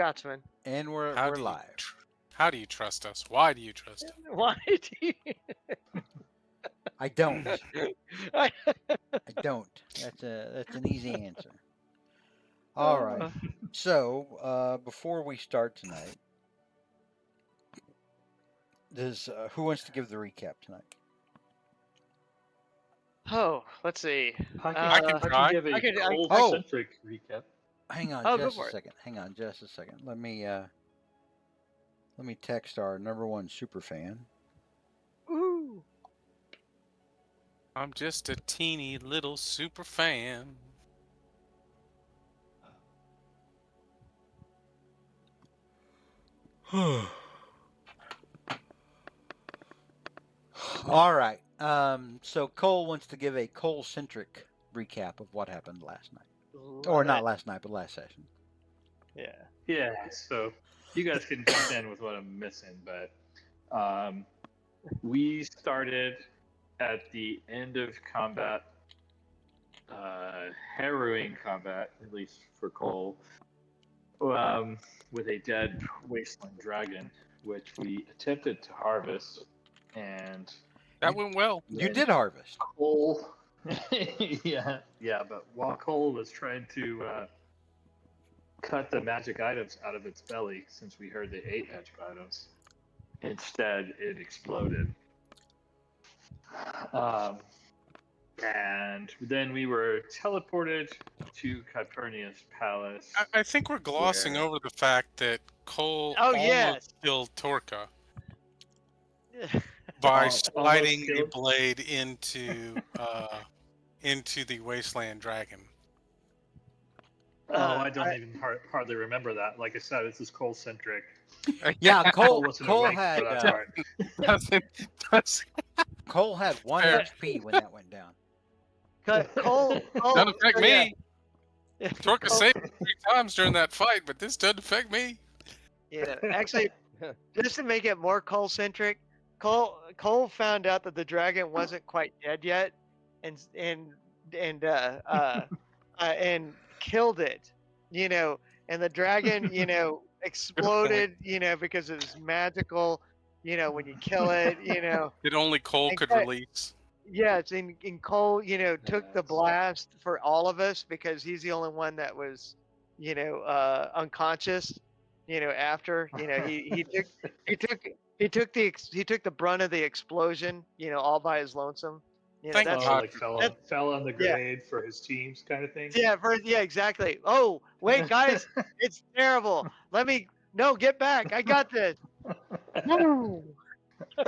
Scotsman. And we're How do you live. how do you trust us? Why do you trust us? Why do you... I don't. I- I don't. That's an easy answer. All right. So before we start tonight, does who wants to give the recap tonight? Oh, let's see. I can I can try. give a I- coal-centric recap. Hang on Oh, go just a for it. second. Hang on just a second. Let me text our number one super fan. Ooh. I'm just a teeny little super fan. All right. So Cole wants to give a Cole-centric recap of what happened last night, or Love not it. last night, but last session. Yeah. Yeah, so you guys can jump in with what I'm missing, but we started at the end of combat, harrowing combat, at least for Cole, with a dead wasteland dragon, which we attempted to harvest, and That went well. You did harvest. Cole, yeah, but while Cole was trying to cut the magic items out of its belly, since we heard they ate magic items, instead it exploded. And then we were teleported to Calpurnia's palace. I think we're glossing Where- over the fact that Cole Oh, almost yes. killed Torka by Almost sliding a killed- blade into the wasteland dragon. I don't even hardly remember that. Like I said, this is Cole-centric. Yeah, Cole wasn't Cole awake had for that part. Cole had 1 Fair. HP when that went down. Cole. Doesn't affect me. Yeah. Torka saved me 3 times during that fight, but this doesn't affect me. Yeah, actually, just to make it more Cole-centric, Cole found out that the dragon wasn't quite dead yet, and killed it, and the dragon, exploded, because it was magical, when you kill it, That only Cole could Okay. release. Yes, and Cole, took the Yes. blast for all of us because he's the only one that was, unconscious. After he took the brunt of the explosion. All by his lonesome. Thank That's God. Like fell that- on the yeah. grenade for his teams, kind of thing. yeah, exactly. Oh wait, guys, it's terrible. Get back. I got this. No. I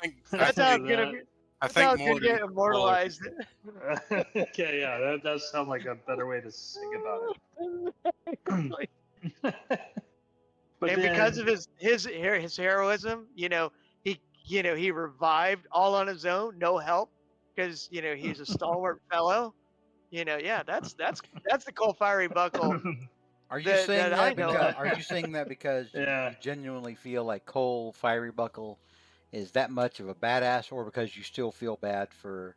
think That's how it's gonna be. I That's how think it's more gonna get immortalized. Okay, yeah, that does sound like a better way to sing about it. But And then, because of his heroism, he revived all on his own, no help, because he's a stalwart fellow. That's the Cole Fiery Buckle. Are you That- saying that I that know because of. are you saying that because Yeah. you genuinely feel like Cole Fiery Buckle is that much of a badass, or because you still feel bad for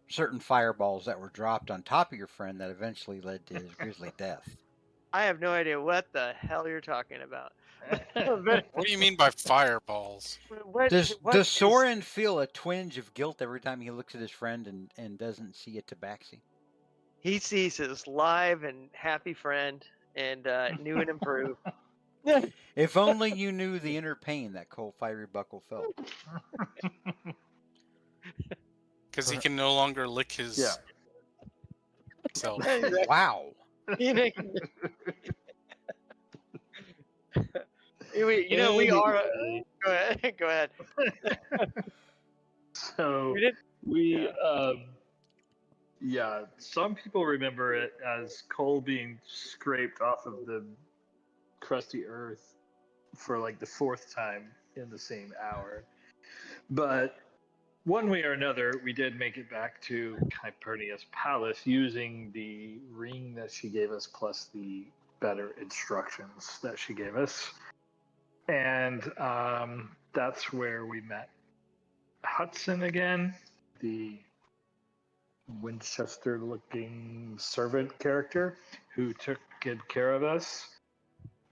certain fireballs that were dropped on top of your friend that eventually led to his grisly death? I have no idea what the hell you're talking about. What do you mean by fireballs? Does Soren feel a twinge of guilt every time he looks at his friend and doesn't see a tabaxi? He sees his live and happy friend and new and improved. If only you knew the inner pain that Cole Fiery Buckle felt. Because he can no longer lick his Yeah. self. Wow. We are. Go ahead. Go ahead. So We did. yeah, some people remember it as coal being scraped off of the crusty earth for like the 4th time in the same hour. But one way or another, we did make it back to Calpurnia's palace using the ring that she gave us, plus the better instructions that she gave us. And that's where we met Hudson again, the Winchester-looking servant character who took good care of us.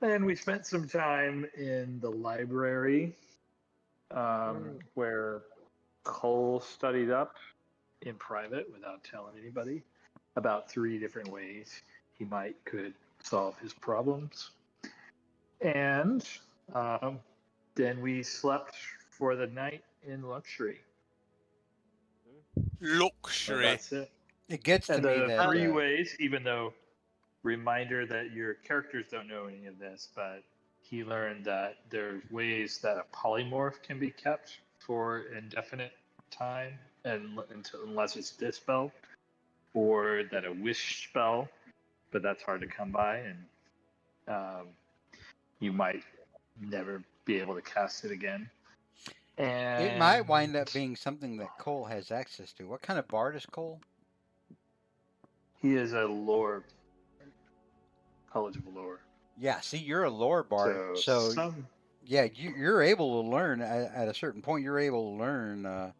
And we spent some time in the library where Cole studied up in private without telling anybody about 3 different ways he could solve his problems. And then we slept for the night in luxury. So Luxury. that's it. It gets to And me the that 3 ways, even though reminder that your characters don't know any of this, but he learned that there's ways that a polymorph can be kept for indefinite time unless it's dispelled, or that a wish spell, but that's hard to come by, and you might never be able to cast it again. And it might wind up being something that Cole has access to. What kind of bard is Cole? he is a lore, College of Lore. Yeah, see, you're a lore bard, so yeah, you're able to learn at a certain point. You're able to learn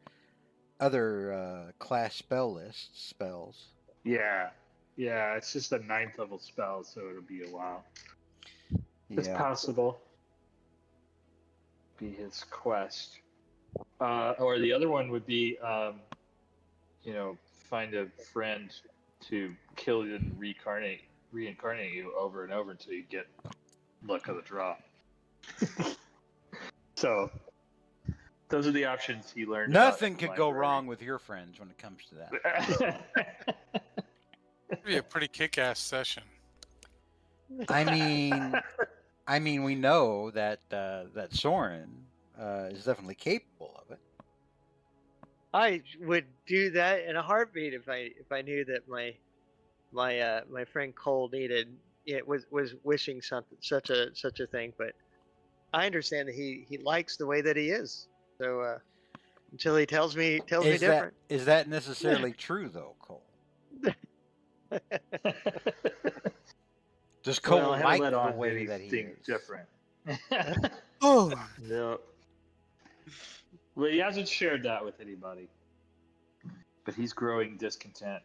other class spells. Yeah, it's just a 9th level spell, so it'll be a while. It's Yeah. possible. Be his quest. Or the other one would be, find a friend to kill you and reincarnate you over and over until you get luck of the draw. So, those are the options he learned. Nothing could go wrong with your friends when it comes to that. It'd be a pretty kick-ass session. I mean, we know that that Soren is definitely capable of it. I would do that in a heartbeat if I knew that my friend Cole was wishing such a thing. But I understand that he likes the way that he is. So until he tells me different. Is that necessarily true though, Cole? Does Cole like the way that he is? Different. Oh, No. Well, he hasn't shared that with anybody. But he's growing discontent.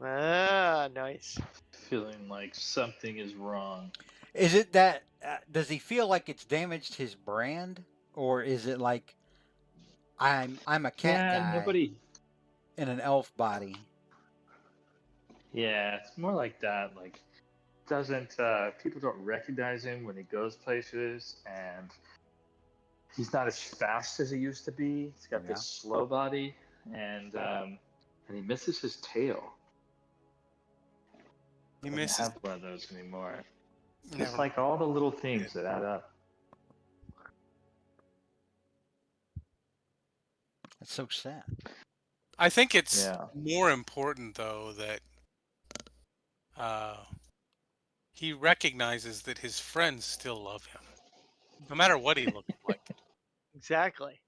Ah, nice. Feeling like something is wrong. Is it that does he feel like it's damaged his brand, or is it like I'm a cat guy in an elf body? Yeah, it's more like that. Like, people don't recognize him when he goes places, and he's not as fast as he used to be. He's got this slow body, and he misses his tail. he Doesn't misses. have one of those anymore. It's like all the little things that add up. That's so sad. I think it's more important though that he recognizes that his friends still love him, no matter what he looks like. Exactly.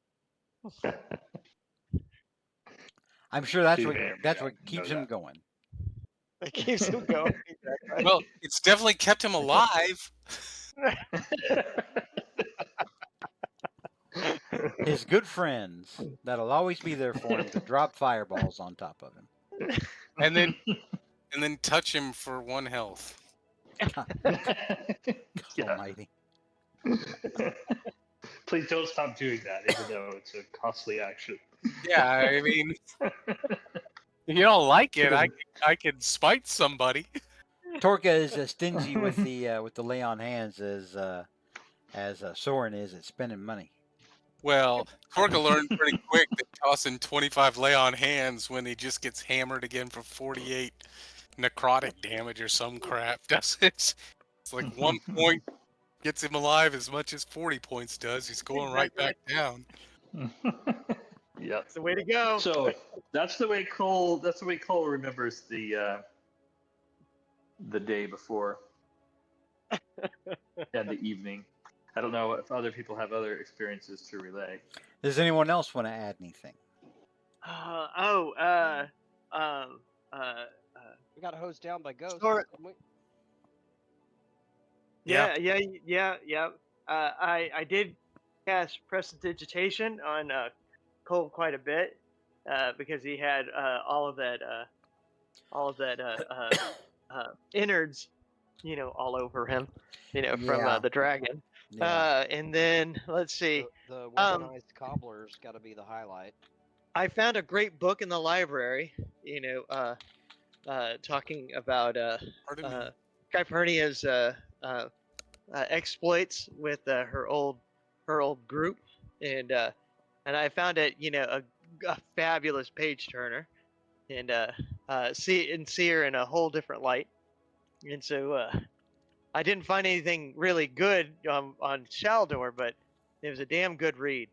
I'm sure that's what keeps him going. It keeps him going. Exactly. Well, it's definitely kept him alive. His good friends that'll always be there for him to drop fireballs on top of him. And then touch him for 1 health. God almighty. Please don't stop doing that, even though it's a costly action. Yeah, I mean, if you don't like it, I could spite somebody. Torka is as stingy with the lay on hands as Soren is at spending money. Well, Torka learned pretty quick that tossing 25 lay on hands when he just gets hammered again for 48 necrotic damage or some crap does it. It's like 1 point gets him alive as much as 40 points does. He's going right back down. Yep. That's the way to go. So that's the way Cole remembers the day before and the evening. I don't know if other people have other experiences to relay. Does anyone else want to add anything? We got hosed down by ghosts. Yeah. I did cast prestidigitation on Cole quite a bit, because he had all of that innards, all over him, from Yeah. the dragon. Yeah. And then let's see. The Um, weaponized cobbler's got to be the highlight. I found a great book in the library, talking about Pardon me. Calpurnia's exploits with her old group, and I found it, a fabulous page turner, and see her in a whole different light, and so I didn't find anything really good on Shaldor, but it was a damn good read.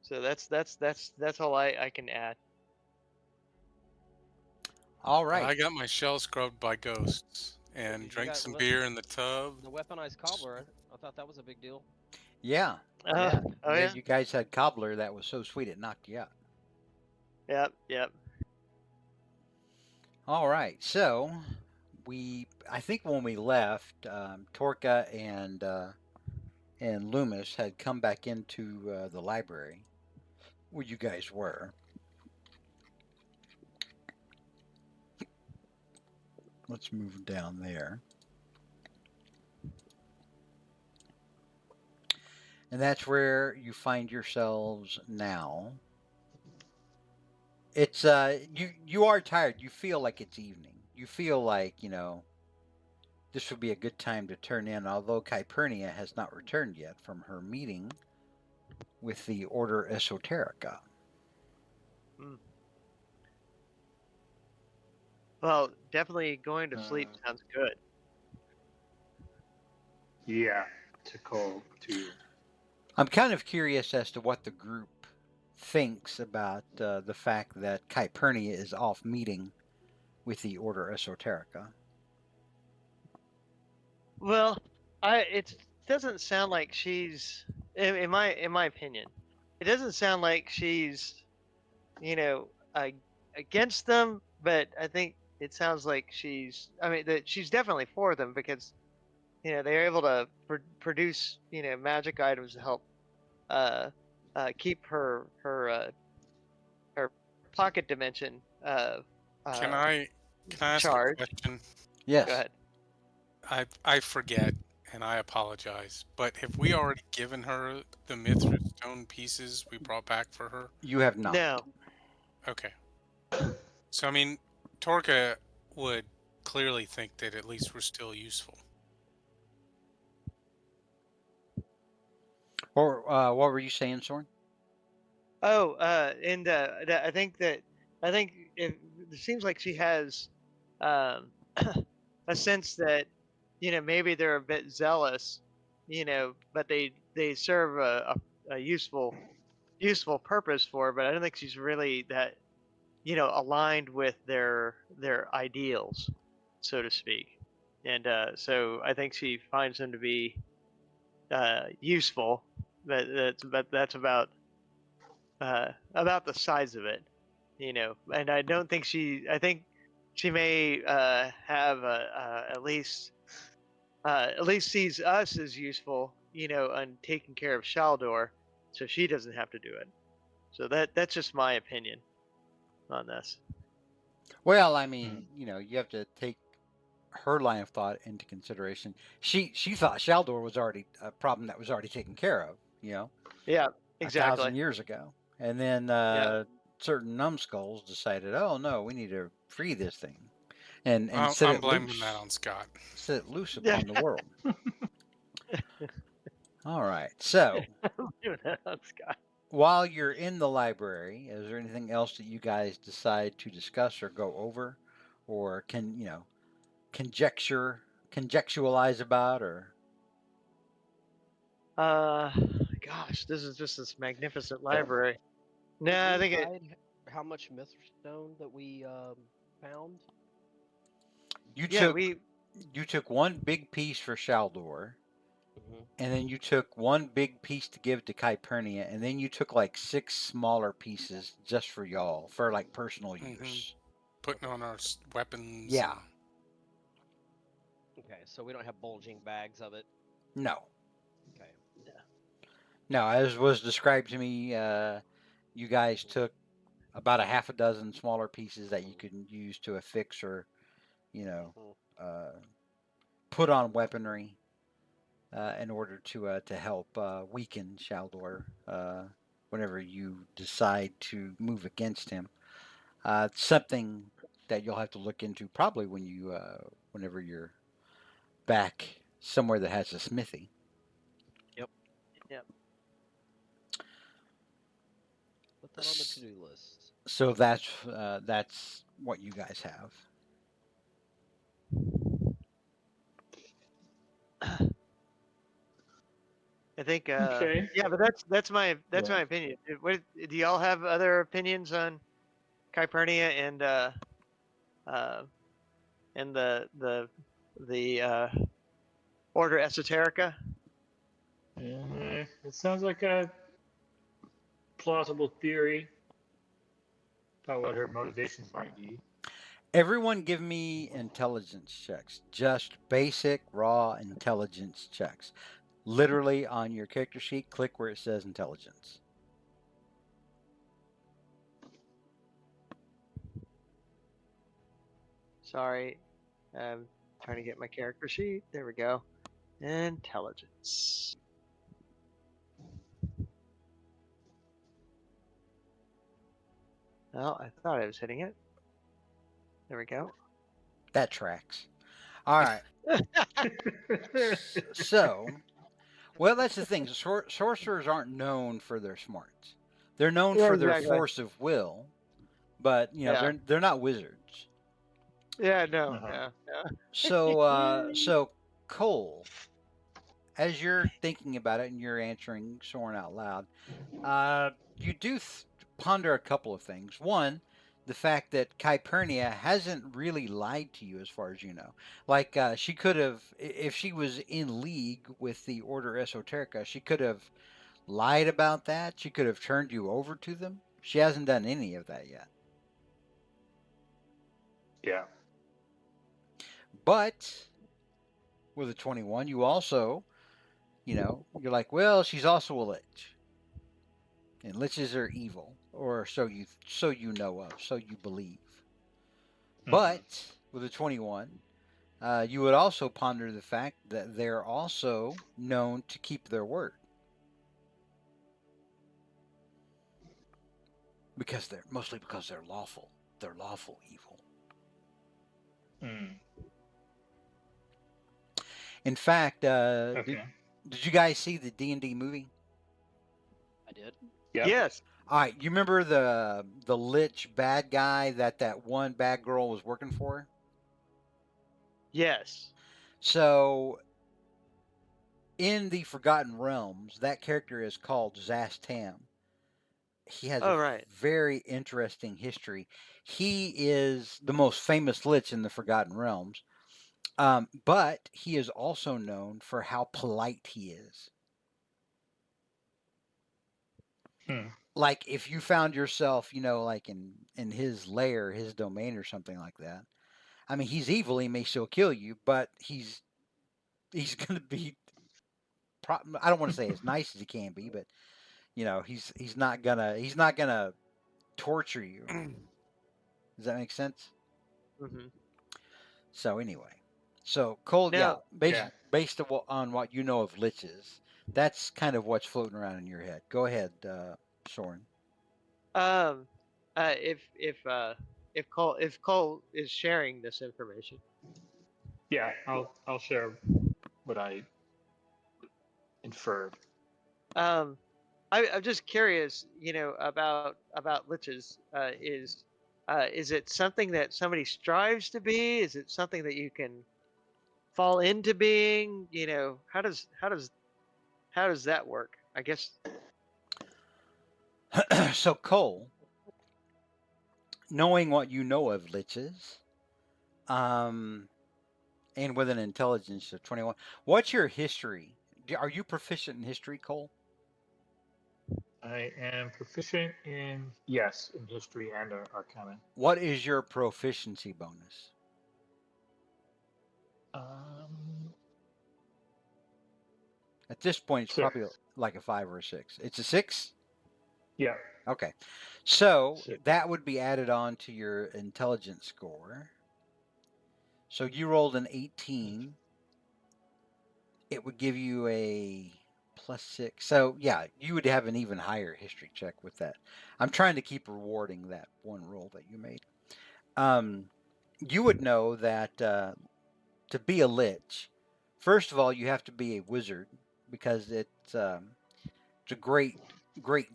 So that's all I can add. All I right. got my shell scrubbed by ghosts and you drank got some the beer in the tub. weaponized cobbler. I thought that was a big deal. Yeah. Oh Yeah. yeah, You guys had cobbler that was so sweet it knocked you out. yep. All right. So I think when we left, Torka and Loomis had come back into the library where you guys were. Let's move down there. And that's where you find yourselves now. It's you are tired. You feel like it's evening. You feel like, this would be a good time to turn in, although Calpurnia has not returned yet from her meeting with the Order Esoterica. Mm. Well, definitely going to sleep sounds good. Yeah, to call too. I'm kind of curious as to what the group thinks about the fact that Calpurnia is off meeting with the Order Esoterica. Well, it doesn't sound like she's, in my opinion, it doesn't sound like she's, you know, against them, but I think it sounds like that she's definitely for them, because they're able to produce magic items to help uh, keep her pocket dimension Can uh, I ask a charged. question? Go Yes, ahead. I forget, and I apologize, but have we already given her the Mithril stone pieces we brought back for her? you have not. No. Okay. So, I mean, Torka would clearly think that at least we're still useful. Or what were you saying, Soren? Oh, and I think it seems like she has um, a sense that maybe they're a bit zealous, but they serve a useful purpose for her, but I don't think she's really that aligned with their ideals, so to speak. And so I think she finds them to be useful, but that's about the size of it, and I don't think I think she may have at least sees us as useful, on taking care of Shaldor, so she doesn't have to do it. So that's just my opinion on this. Well, I mean, you have to take her line of thought into consideration. She thought Shaldor was already a problem that was already taken care of, Yeah, 1,000 exactly. years ago. And then Yeah. certain numbskulls decided, oh no, we need to free this thing and set I'm it blaming that loose. on Scott. Set it loose Yeah. upon the world. All right. So Scott. while you're in the library, is there anything else that you guys decide to discuss or go over, or conjectualize about, or Uh, Gosh, this is just this magnificent library. No, I Did we think it. hide how much Mithrstone that we found? you Yeah, took one big piece for Shaldor, Mm-hmm. and then you took one big piece to give to Calpurnia, and then you took like 6 smaller pieces just for y'all for like personal use. Putting on our weapons. Yeah. Okay, so we don't have bulging bags of it. No. Okay. No, as was described to me, you guys took about a half a dozen smaller pieces that you can use to affix or, you know, Mhm. put on weaponry in order to help weaken Shaldor whenever you decide to move against him. Something that you'll have to look into probably whenever you're back somewhere that has a smithy. Yep. Yep. Put that on the to-do list. So that's what you guys have. I think, Okay. yeah, but that's Yeah. my opinion. Do y'all have other opinions on Calpurnia uh, and the Order Esoterica? It sounds like a plausible theory about what her motivations might be. Everyone give me intelligence checks. Just basic raw intelligence checks. Literally on your character sheet, click where it says intelligence. Sorry, I'm trying to get my character sheet. There we go. Intelligence. Well, I thought I was hitting it. There we go. That tracks. All right. So, well, that's the thing. Sorcerers aren't known for their smarts. They're known Yeah, for their exactly. force of will, but Yeah. they're not wizards. Yeah, no, Uh-huh. no, no. So Cole, as you're thinking about it and you're answering Soren out loud, you do ponder a couple of things. One, the fact that Calpurnia hasn't really lied to you as far as you know. Like she could have, if she was in league with the Order Esoterica, she could have lied about that. She could have turned you over to them. She hasn't done any of that yet. Yeah. But with a 21, you also, you're like, well, she's also a lich. And liches are evil, or so you know of, so you believe. But with a 21, you would also ponder the fact that they're also known to keep their word. Because they're lawful. They're lawful evil. Mm. In fact, Okay. did you guys see the D&D movie? I did. Yep. Yes. All right, you remember the lich bad guy that one bad girl was working for? Yes. So in the Forgotten Realms, that character is called Zastam. He has a Oh, right. very interesting history. He is the most famous lich in the Forgotten Realms, but he is also known for how polite he is. Hmm. Like if you found yourself, like in his lair, his domain, or something like that. I mean, he's evil. He may still kill you, but he's going to be. I don't want to say as nice as he can be, but he's not gonna torture you. Does that make sense? Hmm. So anyway, so Cole, yeah, Now, Yeah. based on what you know of liches, that's kind of what's floating around in your head. Go ahead, Soren. um, uh, if if uh, if Cole is sharing this information, Yeah. I'll share what I inferred. um, I'm just curious, about liches. Is it something that somebody strives to be? Is it something that you can fall into being? How does that work? I guess. So Cole, knowing what you know of liches, um, and with an intelligence of 21, what's your history? Are you proficient in history, Cole? I am proficient in history and arcana. What is your proficiency bonus? Um, At this point, it's probably 6. like a 5 or a 6. It's a 6? Yeah. Okay. So Six. that would be added on to your intelligence score. So you rolled an 18. It would give you a +6. So yeah, you would have an even higher history check with that. I'm trying to keep rewarding that one roll that you made. You would know that to be a lich, first of all, you have to be a wizard because it's a great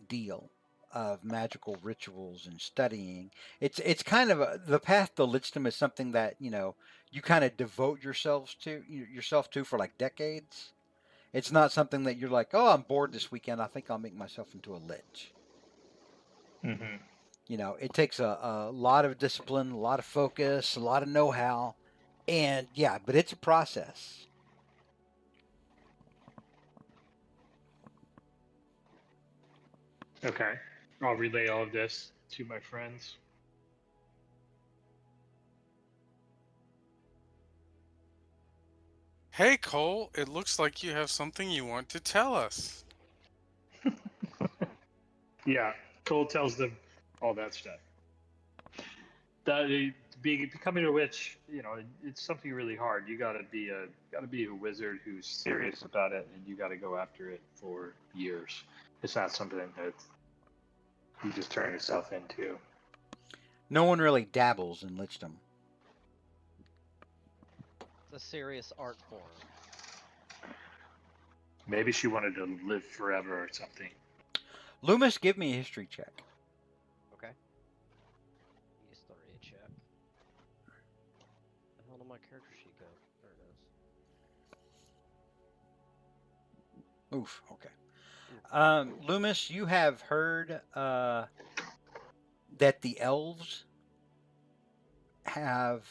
deal of magical rituals and studying. It's kind of the path to lichdom is something that you kind of devote yourself to for like decades. It's not something that you're like, oh, I'm bored this weekend. I think I'll make myself into a lich. Mm-hmm. It takes a lot of discipline, a lot of focus, a lot of know-how, and yeah, but it's a process. Okay. I'll relay all of this to my friends. Hey, Cole, it looks like you have something you want to tell us. Yeah. Cole tells them all that stuff. Becoming a witch, it's something really hard. You gotta be a wizard who's serious about it, and you gotta go after it for years. It's not something that you just turn yourself into. No one really dabbles in lichdom. It's a serious art form. Maybe she wanted to live forever or something. Loomis, give me a history check. Okay. History check. The hell did my character sheet go? There it is. Oof. Okay. Loomis, you have heard that the elves have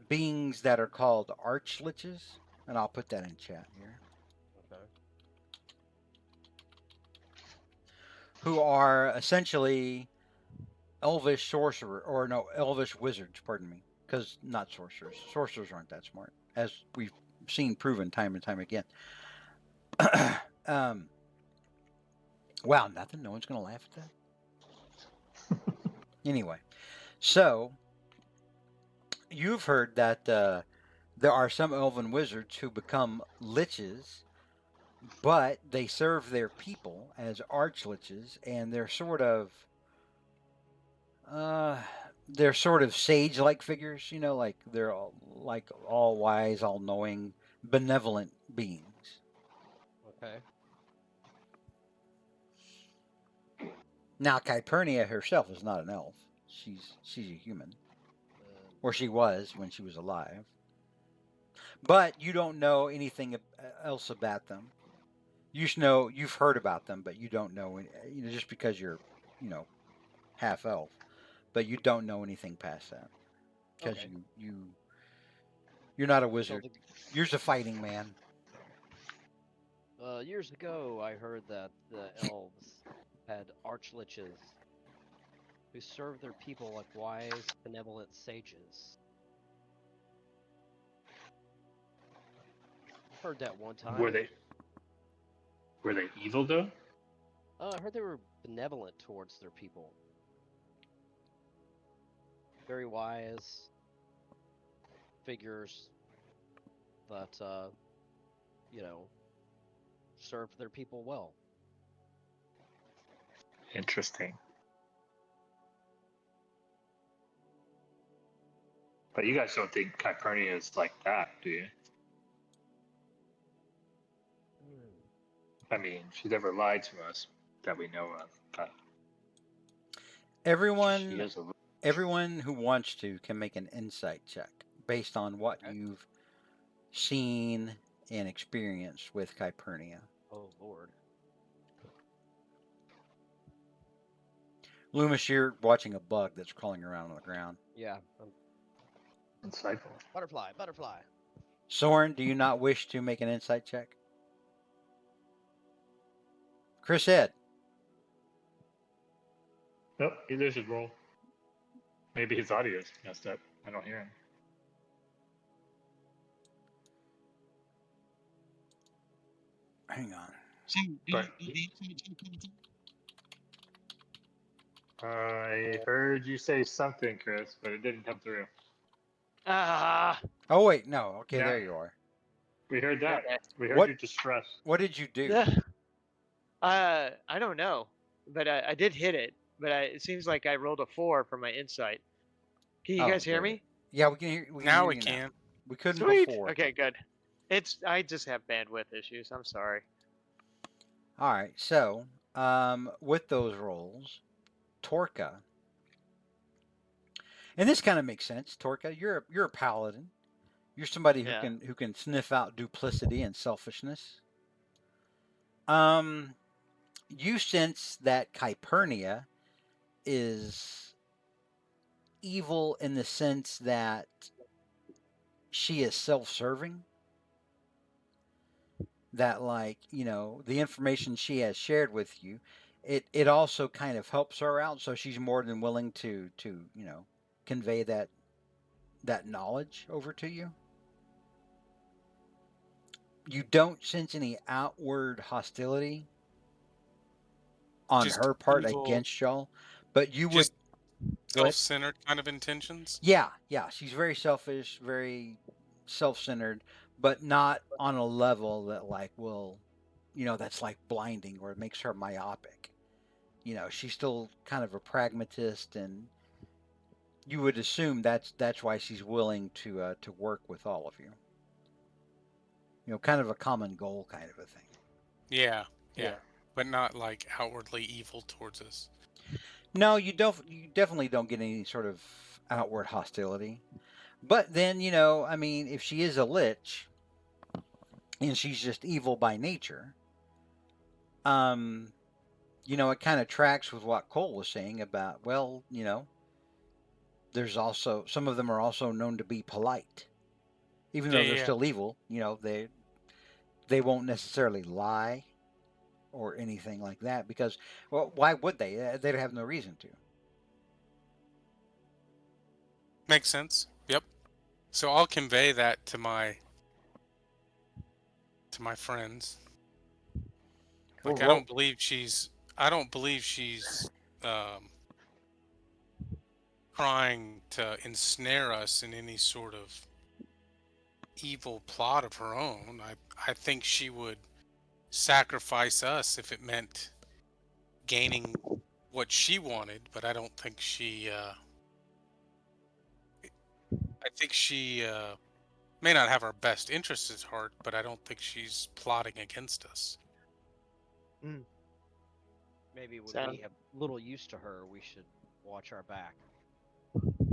beings that are called archliches, and I'll put that in chat here. Okay. Who are essentially elvish elvish wizards. Pardon me, because not sorcerers. Sorcerers aren't that smart, as we've seen proven time and time again. Wow, nothing. No one's gonna laugh at that. Anyway, so you've heard that there are some elven wizards who become liches, but they serve their people as archliches, and they're sort of sage-like figures, like they're all wise, all-knowing, benevolent beings. Okay. Now, Calpurnia herself is not an elf. She's a human, or she was when she was alive. But you don't know anything else about them. You've heard about them, but you don't know. Just because you're, half elf, but you don't know anything past that because Okay. you're not a So wizard. You're just a fighting man. years ago, I heard that the elves had archliches who served their people like wise, benevolent sages. Heard that one Were time. they evil though? I heard they were benevolent towards their people. Very wise figures that, served their people well. Interesting. But you guys don't think Calpurnia is like that, do you? I mean, she never lied to us that we know of. But she Everyone is a everyone who wants to can make an insight check based on what Okay. you've seen and experienced with Calpurnia. Oh Lord. Loomis, you're watching a bug that's crawling around on the ground. Yeah. insightful. Butterfly. Butterfly. Soren, do you not wish to make an insight check? Chris Ed. Nope, there's his roll. Maybe his audio's messed up. I don't hear him. Hang on. So, But I heard you say something, Chris, but it didn't come through. Ah, Oh wait, no. Okay, Yeah, there you are. we heard that. okay. We heard What your distress. what did you do? Yeah. I don't know, but I did hit it. But it seems like I rolled a 4 for my insight. Can you guys Oh, hear good. me? Yeah, we can Now hear we you now. can. We couldn't Sweet. before. Okay, good. I just have bandwidth issues. I'm sorry. All right. So, with those rolls, Torka, and this kind of makes sense. Torka, you're a paladin. You're somebody Yeah. who can sniff out duplicity and selfishness. Um, you sense that Kypernia is evil in the sense that she is self-serving. That, like, the information she has shared with you, it also kind of helps her out, so she's more than willing to convey that knowledge over to you. You don't sense any outward hostility on Just her part evil, against y'all, but you would just go ahead. self-centered kind of intentions. Yeah, she's very selfish, very self-centered, but not on a level that, like, will, that's like blinding or it makes her myopic. She's still kind of a pragmatist, and you would assume that's why she's willing to work with all of you. Kind of a common goal kind of a thing. Yeah, Yeah. yeah, but not like outwardly evil towards us. No, you definitely don't get any sort of outward hostility. But then, I mean, if she is a lich and she's just evil by nature, it kind of tracks with what Cole was saying about, well, there's also some of them are also known to be polite. Even Yeah, though they're yeah. still evil, they won't necessarily lie or anything like that because, well, why would they? They'd have no reason to. Makes sense. Yep. So I'll convey that to my friends. Like Well, I don't believe she's um, trying to ensnare us in any sort of evil plot of her own. I think she would sacrifice us if it meant gaining what she wanted, but I don't think I think she may not have our best interests at heart, but I don't think she's plotting against us. Maybe when Sound we have little use to her, we should watch our back.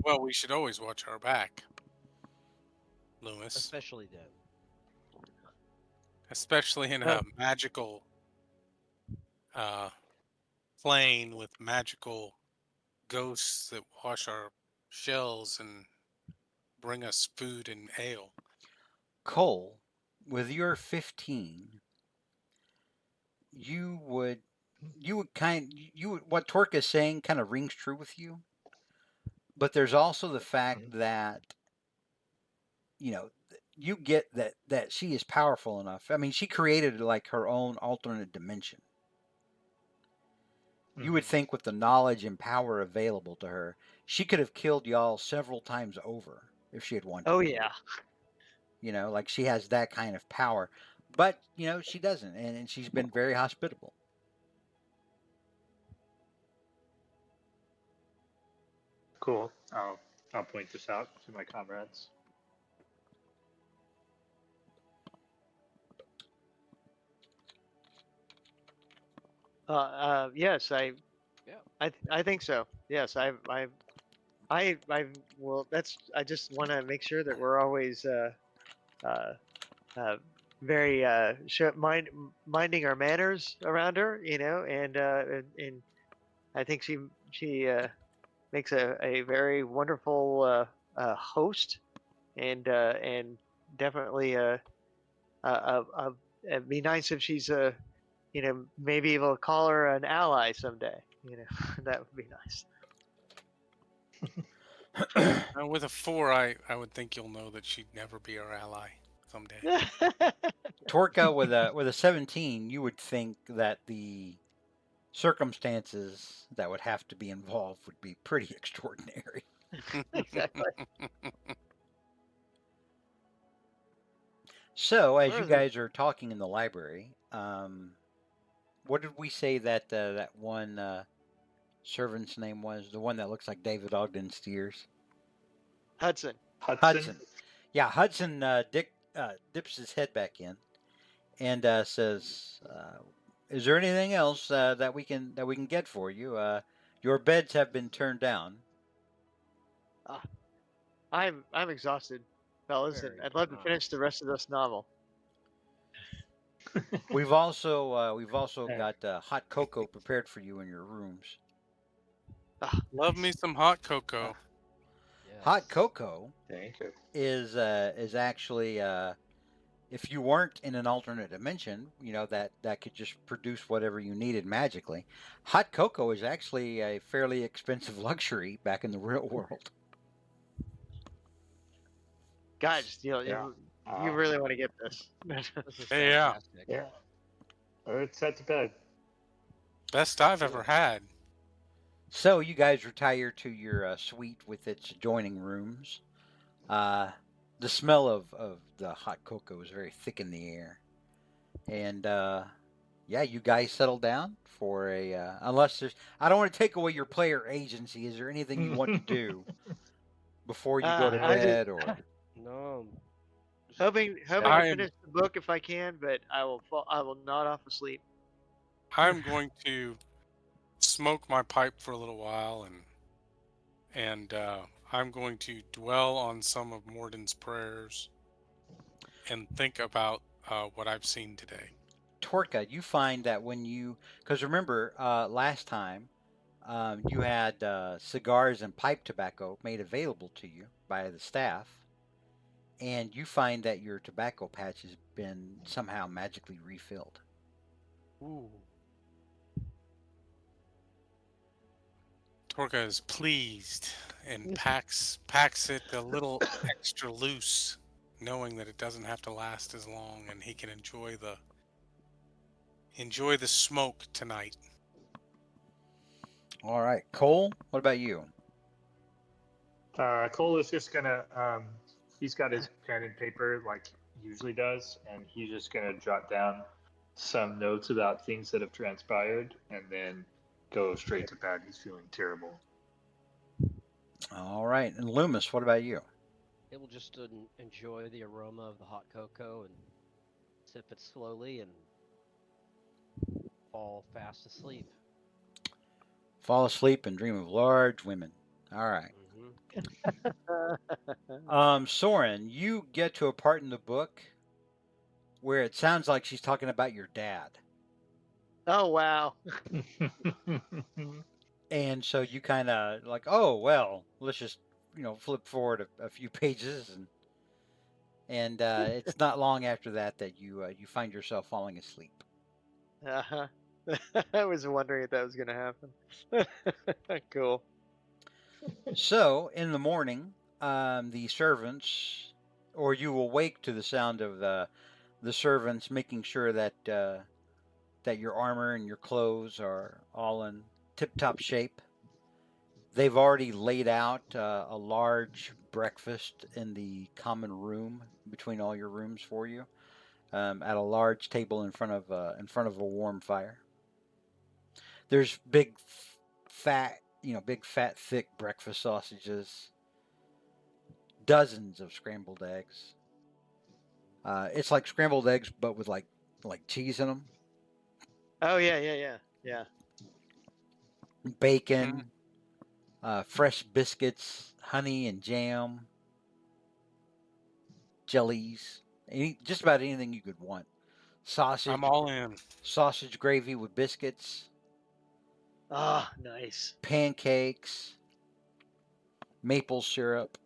Well, we should always watch our back, Loomis. Especially then. Especially in a magical plane with magical ghosts that wash our shells and bring us food and ale. Cole, with your 15, you would what Torque is saying kind of rings true with you. But there's also the fact that you get that she is powerful enough. I mean, she created like her own alternate dimension. You would think with the knowledge and power available to her, she could have killed y'all several times over if she had wanted Oh to. yeah. Like she has that kind of power. But, she doesn't, and she's been very hospitable. Cool. I'll point this out to my comrades. Yes, Yeah. I think so. Yes, well, I just want to make sure that we're always uh, very minding our manners around her, and I think she makes a very wonderful host, and definitely it'd be nice if she's maybe able to call her an ally someday. That would be nice. With a 4, I would think you'll know that she'd never be our ally someday. Torka with a 17, you would think that the circumstances that would have to be involved would be pretty extraordinary. Exactly. So, as Where you is it? guys are talking in the library, what did we say that that one servant's name was? The one that looks like David Ogden Steers? Hudson. Hudson. Yeah, Hudson dips his head back in and says, "Is there anything else that we can get for you? Your beds have been turned down." Ah, I'm exhausted, fellas, and Very I'd love to finish the rest of this novel. We've also Yeah. got hot cocoa prepared for you in your rooms. Ah, Love me some hot cocoa. Hot Yes. cocoa Thank you. is actually if you weren't in an alternate dimension, that could just produce whatever you needed magically. Hot cocoa is actually a fairly expensive luxury back in the real world. guys, Yeah. you really want to get this? This is Hey, yeah. fantastic. Yeah. It's set to bed. Best I've ever had. So you guys retire to your suite with its adjoining rooms. The smell of the hot cocoa is very thick in the air, and yeah, you guys settle down for a unless there's. I don't want to take away your player agency. Is there anything you want to do before you go to I just bed, or No. just hoping stay. to I am finish the book if I can, but I will nod off asleep. I'm going to smoke my pipe for a little while, and I'm going to dwell on some of Morden's prayers and think about what I've seen today. Torka? You find that because remember last time you had cigars and pipe tobacco made available to you by the staff, and you find that your tobacco patch has been somehow magically refilled. Ooh. Torka is pleased and packs it a little extra loose, knowing that it doesn't have to last as long, and he can enjoy the smoke tonight. All right, Cole. What about you? Cole is just gonna. He's got his pen and paper like he usually does, and he's just gonna jot down some notes about things that have transpired, and then go straight to bed. He's feeling terrible. All right, and Loomis. What about you? It will just enjoy the aroma of the hot cocoa and sip it slowly and fall fast asleep. Fall asleep and dream of large women. All right. Soren, you get to a part in the book where it sounds like she's talking about your dad. Oh wow! And so you kind of like, oh well, let's just flip forward a few pages, and it's not long after that that you find yourself falling asleep. Uh-huh. I was wondering if that was going to happen. Cool. So in the morning, the servants, or you awake to the sound of the servants making sure that that your armor and your clothes are all in tip-top shape. They've already laid out a large breakfast in the common room between all your rooms for you, at a large table in front of a warm fire. There's big fat, thick breakfast sausages, dozens of scrambled eggs. It's like scrambled eggs, but with like cheese in them. Oh yeah. Bacon, fresh biscuits, honey and jam, jellies, just about anything you could want. I'm all in. Sausage gravy with biscuits, Ah, nice. pancakes, maple syrup,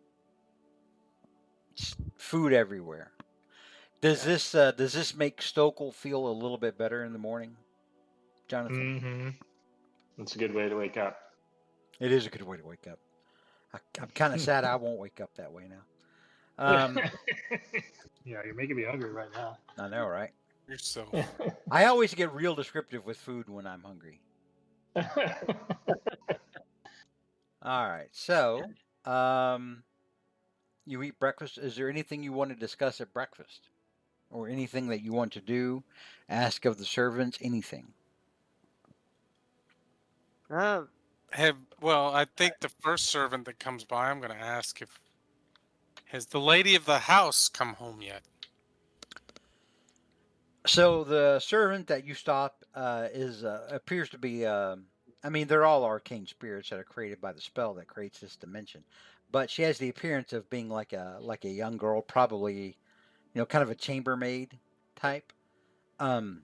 food everywhere. Does this make Stokel feel a little bit better in the morning, Jonathan? Mm-hmm. That's a good way to wake up. It is a good way to wake up. I'm kind of sad I won't wake up that way now. Yeah, you're making me hungry right now. I know, right? Yourself. I always get real descriptive with food when I'm hungry. All right. So, you eat breakfast. Is there anything you want to discuss at breakfast? Or anything that you want to do? Ask of the servants, anything. Um, Well, I think the first servant that comes by, I'm going to ask if has the lady of the house come home yet? So the servant that you stop is appears to be. I mean, they're all arcane spirits that are created by the spell that creates this dimension, but she has the appearance of being like a young girl, probably kind of a chambermaid type. Um,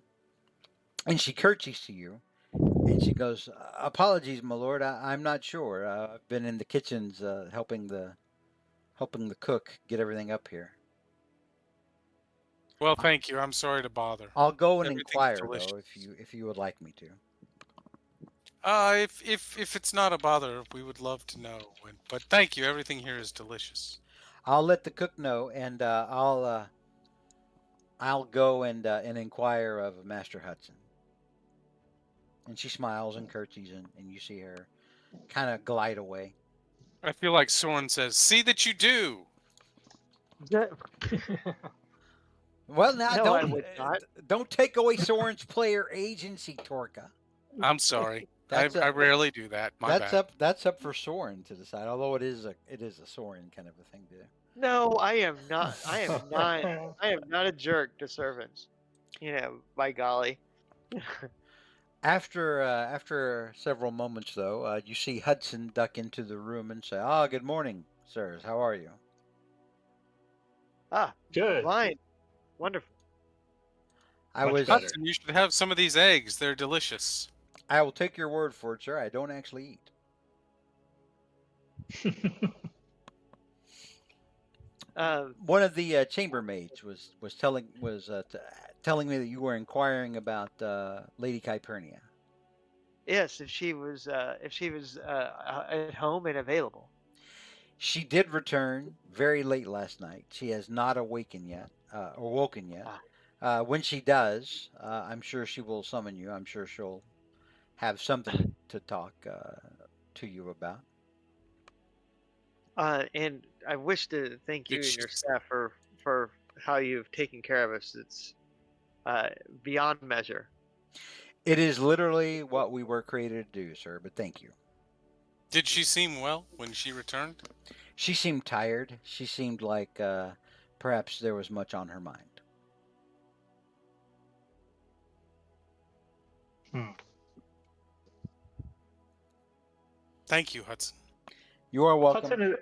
and she curtsies to you, and she goes, "Apologies, my lord. I'm not sure. I've been in the kitchens helping the cook get everything up here. Well, thank you. I'm sorry to bother. I'll go and Everything's inquire delicious. though if you would like me to." If it's not a bother, we would love to know. But thank you. Everything here is delicious. I'll let the cook know, and I'll go and inquire of Master Hudson. And she smiles and curtsies, and you see her kind of glide away. I feel like Soren says, "See that you do." Well, now no, I would not. don't take away Soren's player agency, Torka. I'm sorry. That's I rarely do that. My bad. that's up for Soren to decide. Although it is a Soren kind of a thing to do. No, I am not. I am not. I am not a jerk to servants. By golly. After several moments, though, you see Hudson duck into the room and say, "Ah, good morning, sirs. How are you?" Ah, Good. fine, wonderful. I Much was. better. Hudson, you should have some of these eggs. They're delicious. I will take your word for it, sir. I don't actually eat. One of the chambermaids was telling me that you were inquiring about Lady Calpurnia. Yes, if she was at home and available. She did return very late last night. She has not awoken yet. When she does, I'm sure she will summon you. I'm sure she'll have something to talk to you about. And I wish to thank you Did and she your staff for how you've taken care of us. It's beyond measure. It is literally what we were created to do, sir, but thank you. Did she seem well when she returned? She seemed tired. She seemed like perhaps there was much on her mind. Thank you, Hudson. You are welcome. Hudson,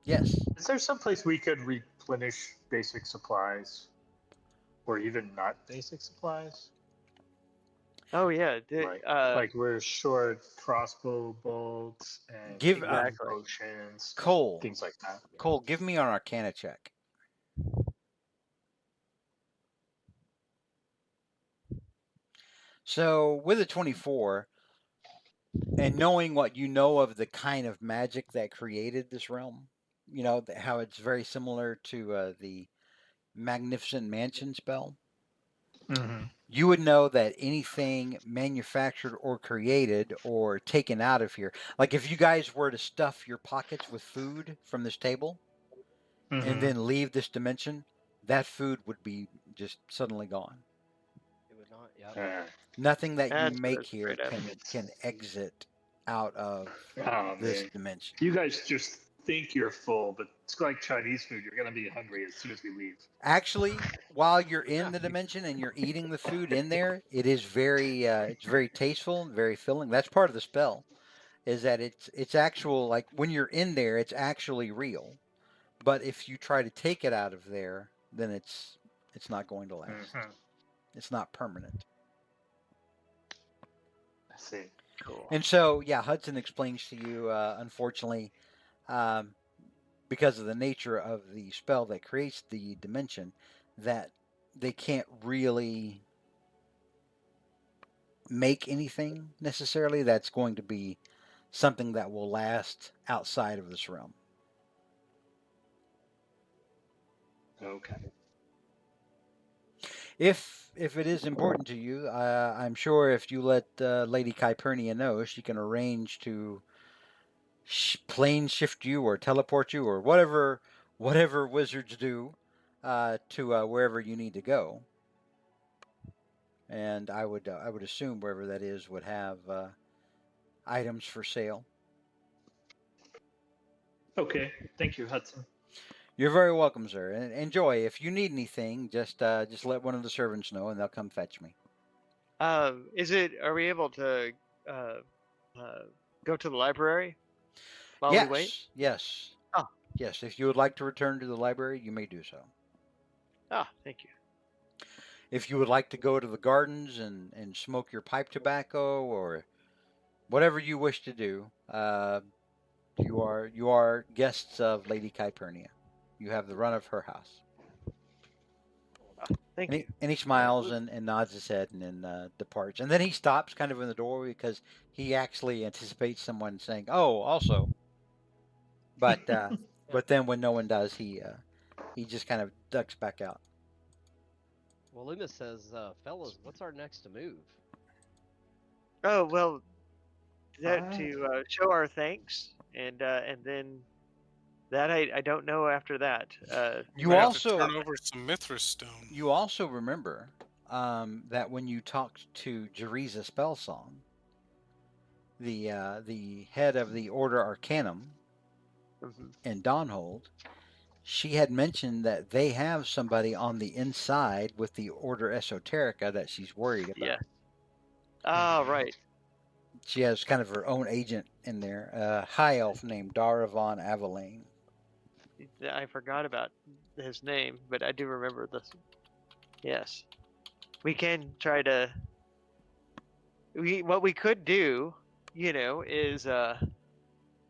Yes. is there some place we could replenish basic supplies, or even not basic supplies? Oh yeah, Like we're short crossbow bolts and Give healing potions, Cole. things like that. Cole, give me an Arcana check. So with a 24, and knowing what you know of the kind of magic that created this realm, how it's very similar to the Magnificent Mansion spell. Mm-hmm. You would know that anything manufactured or created or taken out of here, like if you guys were to stuff your pockets with food from this table and then leave this dimension, that food would be just suddenly gone. It would not. Yeah. Nothing that you That's make here great can exit out of this dimension. You guys just think you're full, but it's like Chinese food. You're gonna be hungry as soon as we leave. Actually, while you're in the dimension and you're eating the food in there, it is it's very tasteful and very filling. That's part of the spell, is that it's actual, like when you're in there, it's actually real. But if you try to take it out of there, then it's not going to last. It's not permanent. I see. Cool. And so, yeah, Hudson explains to you, unfortunately, because of the nature of the spell that creates the dimension, that they can't really make anything necessarily that's going to be something that will last outside of this realm. Okay. If it is important to you, I'm sure if you let Lady Kypernia know, she can arrange to plane shift you or teleport you or whatever wizards do to wherever you need to go. And I would assume wherever that is would have items for sale. Okay, thank you, Hudson. You're very welcome, sir. And enjoy. If you need anything, just let one of the servants know, and they'll come fetch me. Are we able to uh, go to the library while we wait? Yes. Oh. Yes. If you would like to return to the library, you may do so. Ah, thank you. If you would like to go to the gardens and smoke your pipe tobacco or whatever you wish to do, you are guests of Lady Kypernia. You have the run of her house. Thank you. And he smiles and nods his head and then departs. And then he stops kind of in the doorway because he actually anticipates someone saying, "Oh, also." But but then when no one does, he just kind of ducks back out. Well, Loomis says, fellas, what's our next move? Oh well, to show our thanks, and then that I don't know after that. You Might have also to turn over some Mithras stone. You also remember that when you talked to Jeriza Spellsong, the head of the Order Arcanum Mhm. in Donhold, she had mentioned that they have somebody on the inside with the Order Esoterica that she's worried about. Yeah. Ah, right. She has kind of her own agent in there, a high elf named Dara von Avalain. I forgot about his name, but I do remember this. Yes, we can try to. What we could do, is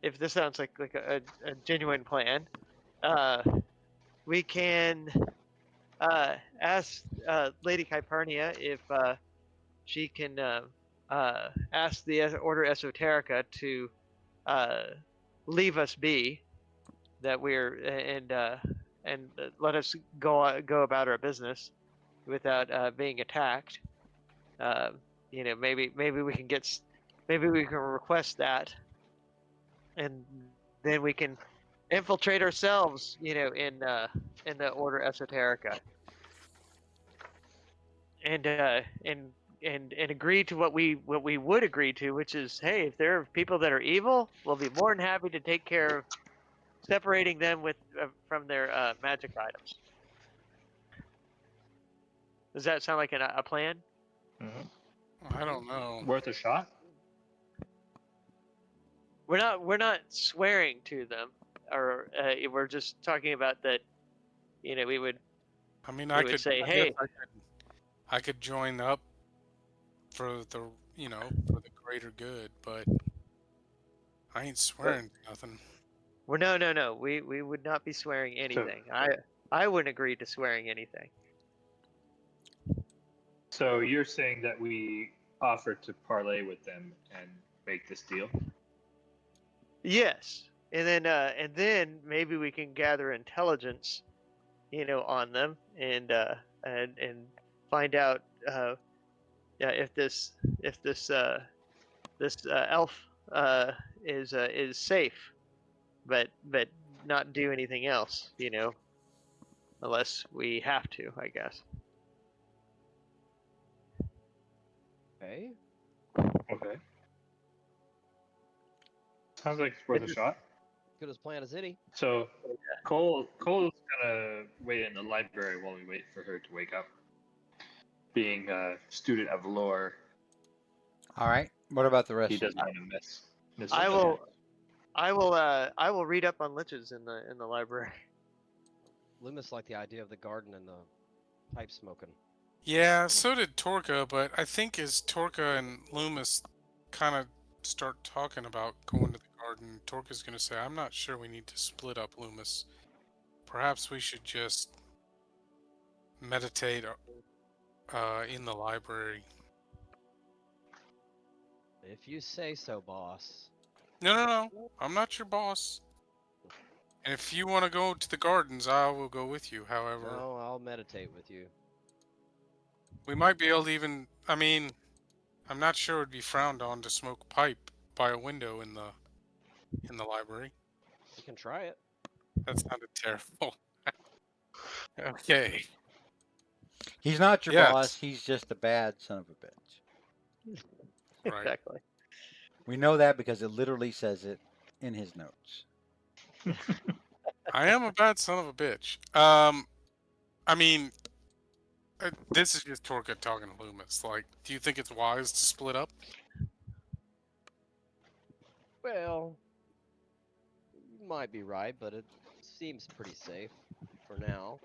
if this sounds like a genuine plan, uh, we can ask Lady Kypernia if she can ask the Order Esoterica to leave us be, that we're and let us go about our business without being attacked. Maybe we can request that, and then we can infiltrate ourselves, in the Order Esoterica, and agree to what we would agree to, which is, hey, if there are people that are evil, we'll be more than happy to take care of separating them from their magic items. Does that sound like a plan? I don't know. Worth a shot. We're not swearing to them, or we're just talking about that. We would. I mean, We would say, I hey. guess I could join up for the for the greater good, but I ain't swearing to nothing. Well, no. We would not be swearing anything. I wouldn't agree to swearing anything. So you're saying that we offer to parlay with them and make this deal? Yes, and then maybe we can gather intelligence, on them, and find out, if this elf is safe, but not do anything else, unless we have to, I guess. Okay. Okay. Sounds like it's worth a shot. Good as plan as any. So Cole's gonna wait in the library while we wait for her to wake up. Being a student of lore, All right. What about the rest? he doesn't want to miss. I will read up on liches in the library. Loomis liked the idea of the garden and the pipe smoking. Yeah, so did Torka, but I think as Torka and Loomis kind of start talking about going to the garden, Torka's going to say, I'm not sure we need to split up, Loomis. Perhaps we should just meditate in the library. If you say so, boss. No. I'm not your boss. And if you want to go to the gardens, I will go with you, however. No, I'll meditate with you. We might be able to even. I mean, I'm not sure it would be frowned on to smoke pipe by a window in the library. You can try it. That sounded terrible. Okay. He's not your Yes. boss. He's just a bad son of a bitch. Right. Exactly. We know that because it literally says it in his notes. I am a bad son of a bitch. I mean, this is just Torka talking to Loomis. Like, do you think it's wise to split up? Well, you might be right, but it seems pretty safe for now.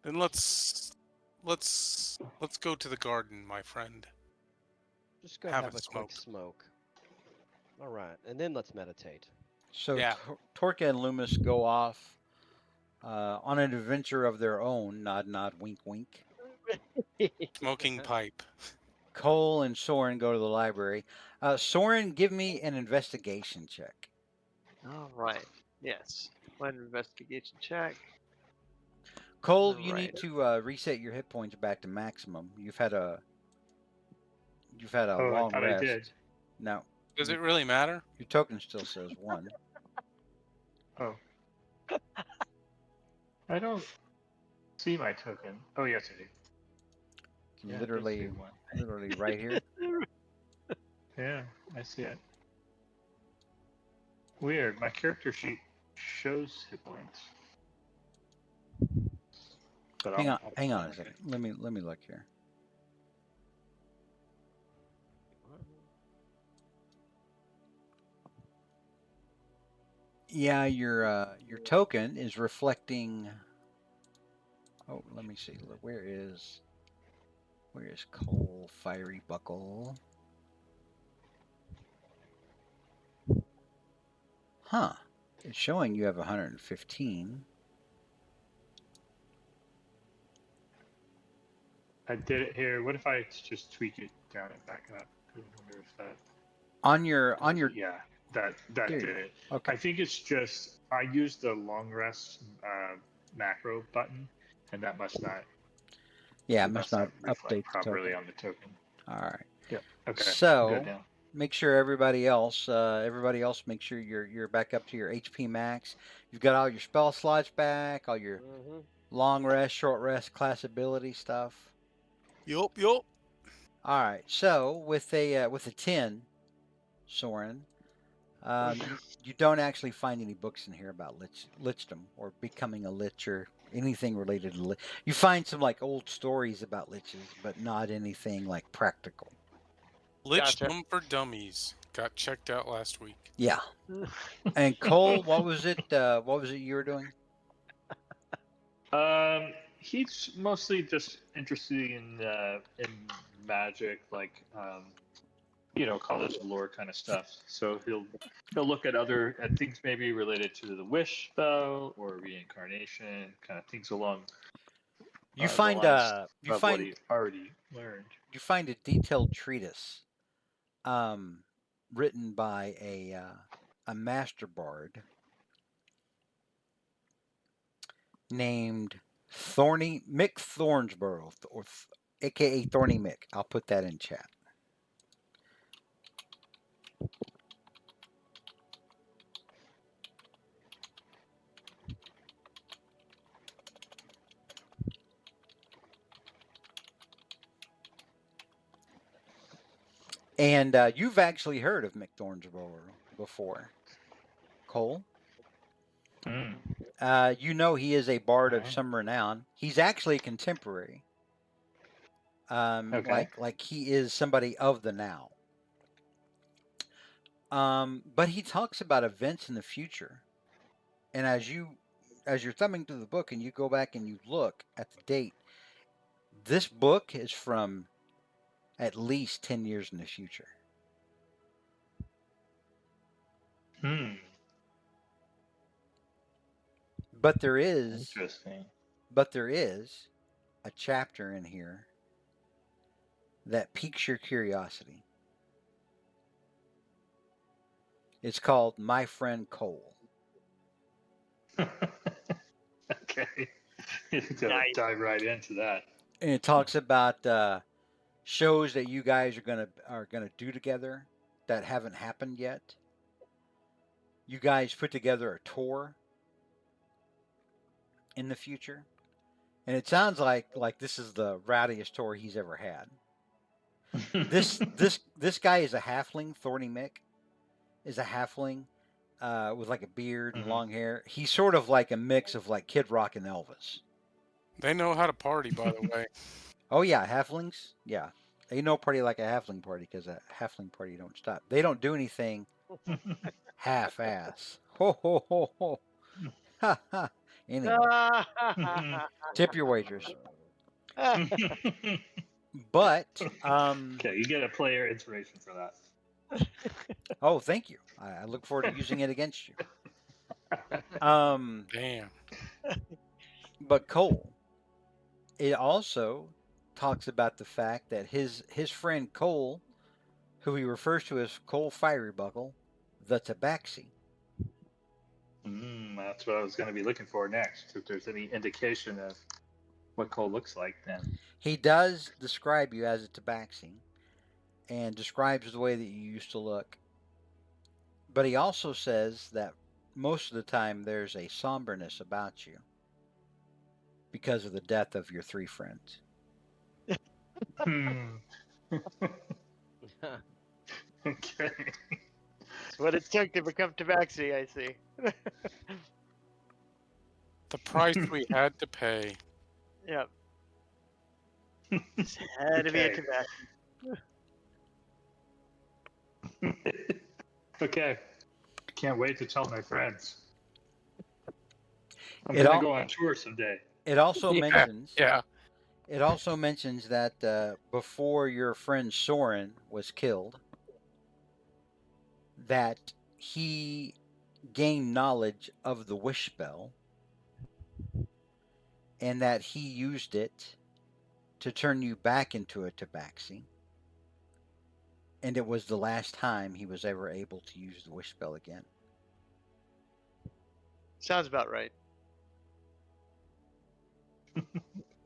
Then let's go to the garden, my friend. Just go Have have a a quick smoke. All right, and then let's meditate. So Yeah. Torka and Loomis go off on an adventure of their own. Nod, nod, wink, wink. Smoking pipe. Cole and Soren go to the library. Soren, give me an investigation check. All right. Yes. One investigation check. Cole, All you right. need to reset your hit points back to maximum. You've had a Oh, I long thought rest. I did. No, Does it really matter? your token still says 1. Oh. I don't see my token. Oh, yes, I do. Yeah, it does say one. literally right here. Yeah, I see it. Weird. My character sheet shows hit points. But Hang on I'll a second. Let me look here. Yeah, your token is reflecting. Oh, let me see. Look, where is Cole Fiery Buckle? Huh. It's showing you have 115. I did it here. What if I just tweak it down and back up? I wonder if that. On your Yeah, that There did you go. it. Okay. I think it's just I used the long rest macro button, and that must not. Yeah, it must not reflect update the properly token. on the token. All right. Yep. Okay. So Good now. make sure everybody else make sure you're back up to your HP max. You've got all your spell slots back, all your Mm-hmm. long rest, short rest, class ability stuff. Yup. All right. So with a 10, Soren, you don't actually find any books in here about lichdom or becoming a lich or anything related to lich. You find some like old stories about liches, but not anything like practical. Lichdom for Dummies. Got checked out last week. Yeah. And Cole, what was it? What was it you were doing? He's mostly just interested in magic, like college lore kind of stuff. So he'll look at things maybe related to the wish spell or reincarnation, kind of things along You the find lines you of what find he already learned. you find a detailed treatise, written by a master bard named Mick Thornsborough, or aka Thorny Mick. I'll put that in chat. And you've actually heard of Mick Thornsborough before, Cole. You know he is a bard of some renown. He's actually a contemporary. Okay. Like he is somebody of the now. But he talks about events in the future. And as you're thumbing through the book and you go back and you look at the date, this book is from at least 10 years in the future. But there is Interesting. a chapter in here that piques your curiosity. It's called My Friend Cole. Okay. Dive right into that. And it talks about shows that you guys are gonna do together that haven't happened yet. You guys put together a tour in the future, and it sounds like this is the rowdiest tour he's ever had. This guy is a halfling. Thorny Mick is a halfling with like a beard and Mhm. long hair. He's sort of like a mix of like Kid Rock and Elvis. They know how to party, by the way. Oh yeah, halflings. Yeah, ain't no party like a halfling party because a halfling party don't stop. They don't do anything half-ass. Ho ho ho ho. Ha ha. Anyway, tip your waitress. But Okay, you get a player inspiration for that. oh, thank you. I look forward to using it against you. Um, Damn. but Cole, it also talks about the fact that his friend Cole, who he refers to as Cole Firebuckle, the Tabaxi. That's what I was going to be looking for next. If there's any indication of what Cole looks like, then. He does describe you as a Tabaxi and describes the way that you used to look. But he also says that most of the time there's a somberness about you because of the death of your three friends. Hmm. Okay. That's what it took to become Tabaxi, I see. The price we had to pay. Yep. Just had to be a Okay. Tabaxi. Okay. Can't wait to tell my friends. I'm It going all- to go on tour someday. It also Yeah, mentions Yeah. It also mentions that before your friend Soren was killed, that he gained knowledge of the wish spell and that he used it to turn you back into a tabaxi. And it was the last time he was ever able to use the wish spell again. Sounds about right.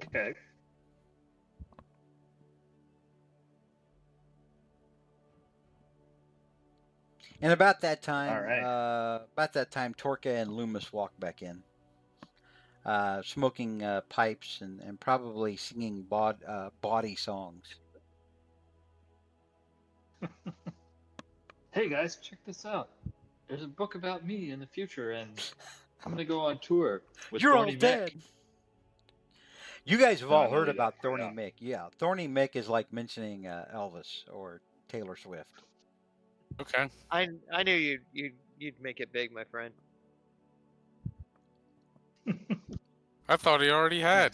Okay. And about that time, All right. Torka and Loomis walked back in, smoking pipes and probably singing bawdy songs. Hey guys, check this out. There's a book about me in the future, and I'm going to go on tour with You're all Thorny Mick. dead. You guys have No, all I'm gonna heard leave that about part Thorny out. Mick. Yeah, Thorny Mick is like mentioning Elvis or Taylor Swift. Okay. I knew you'd make it big, my friend. I thought he already had.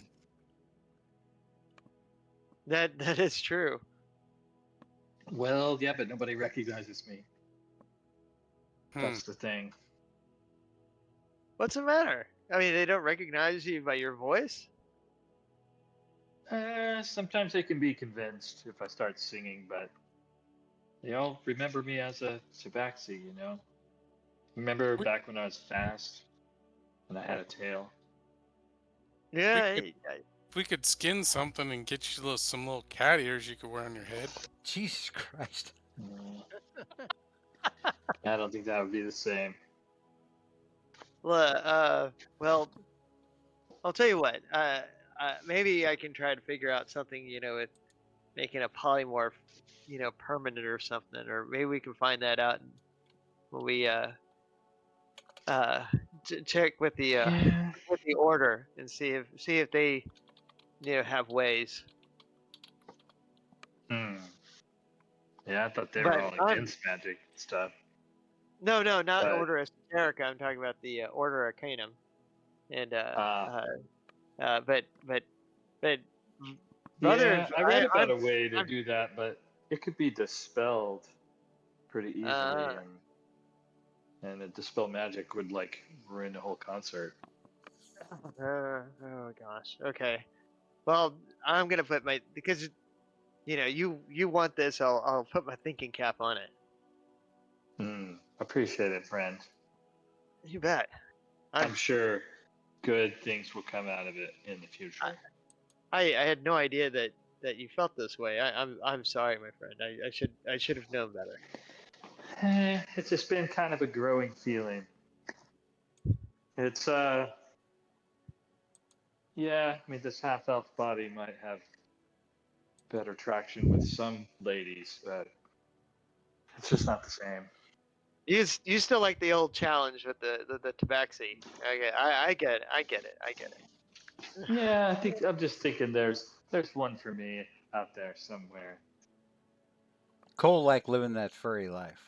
That is true. Well, yeah, but nobody recognizes me. That's the thing. What's the matter? I mean, they don't recognize you by your voice? Sometimes they can be convinced if I start singing, but they all remember me as a tabaxi, you know? Remember We, back when I was fast and I had a tail? Yeah. we could skin something and get you some little cat ears you could wear on your head. Jesus Christ. Mm. I don't think that would be the same. Well, I'll tell you what. Maybe I can try to figure out something, with making a polymorph, permanent or something, or maybe we can find that out when we check with the Yeah. order and see if they have ways. Yeah, I thought they But were all against magic stuff. no, not But- Order Esoterica. I'm talking about the Order Arcanum, and but brother, yeah, I read about I'm- a way to I'm- do that, but it could be dispelled pretty easily, and a dispel magic would like ruin the whole concert. oh gosh. Okay. Well, I'm gonna put because you want this. I'll put my thinking cap on it. Appreciate it, friend. You bet. I'm sure good things will come out of it in the future. I had no idea that that you felt this way. I'm sorry, my friend. I should have known better. It's just been kind of a growing feeling. It's yeah. I mean, this half elf body might have better traction with some ladies, but it's just not the same. You still like the old challenge with the tabaxi. Okay, I get it. I get it. I get it. Yeah, I think I'm just thinking there's one for me out there somewhere. Cole like living that furry life.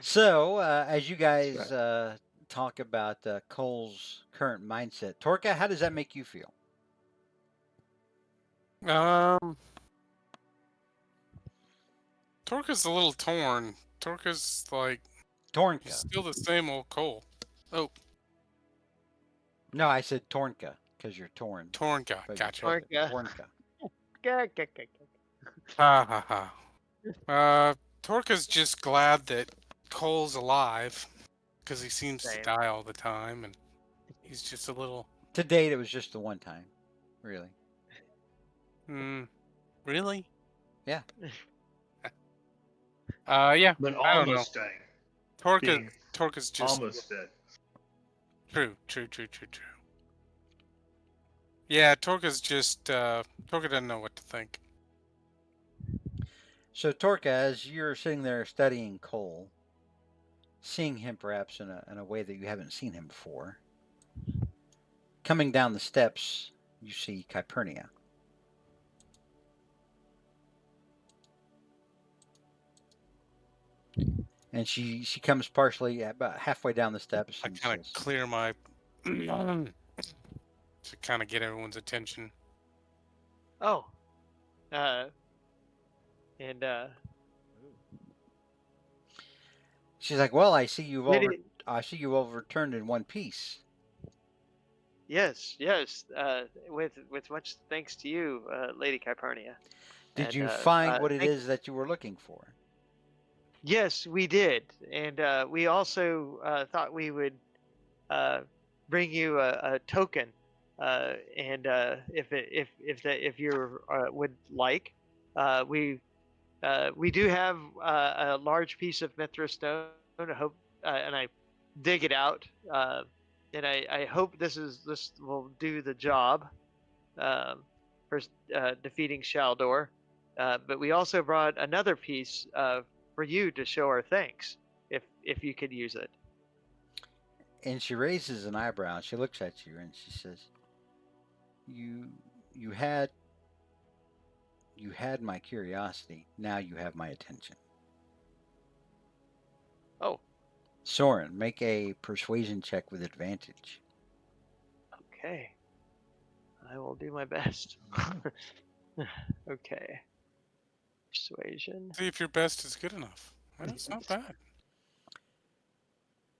So, as you guys talk about Cole's current mindset, Torka, how does that make you feel? Torka's a little torn. Torka's like he's Tornka. still the same old Cole. Oh, No, I said Tornka because you're torn. torn guy. But Gotcha. you're Tornka. Tornka. Ha ha ha. Torka's just glad that Cole's alive because he seems to Same. die all the time, and he's just a little. To date, it was just the one time, really. Really? Yeah. Yeah. But I don't know. almost dying. Being Torka's just almost dead. true. Yeah, Torka's just Torka doesn't know what to think. So, Torka, as you're sitting there studying Cole, seeing him perhaps in a way that you haven't seen him before, coming down the steps, you see Calpurnia. And she comes partially about halfway down the steps. I And kind of says, clear my to kind of get everyone's attention. Oh. And she's like, "Well, I see you've Lady- overturned in one piece." yes. With much thanks to you, Lady Calpurnia. Did And, you find what it thank- is that you were looking for? Yes, we did, and we also thought we would bring you a token, and if you would like, we do have a large piece of Mithra stone. I hope, and I dig it out, and I hope this will do the job for defeating Shaldor. But we also brought another piece for you to show our thanks, if you could use it. And she raises an eyebrow. And she looks at you and she says, "You had my curiosity. Now you have my attention." Oh, Soren, make a persuasion check with advantage. okay. I will do my best. Okay. Persuasion. See if your best is good enough. That's not bad.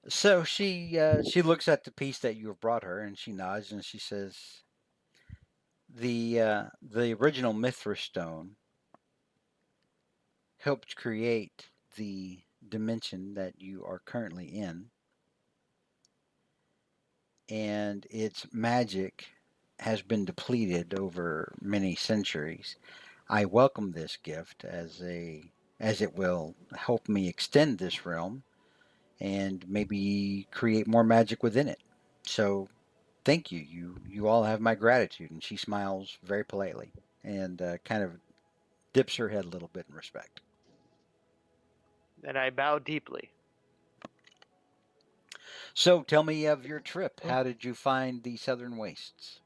So she looks at the piece that you have brought her and she nods and she says, the original Mithra stone helped create the dimension that you are currently in, and its magic has been depleted over many centuries. I welcome this gift as it will help me extend this realm and maybe create more magic within it. So thank you. You all have my gratitude. And she smiles very politely and kind of dips her head a little bit in respect. And I bow deeply. So tell me of your trip. How did you find the Southern Wastes?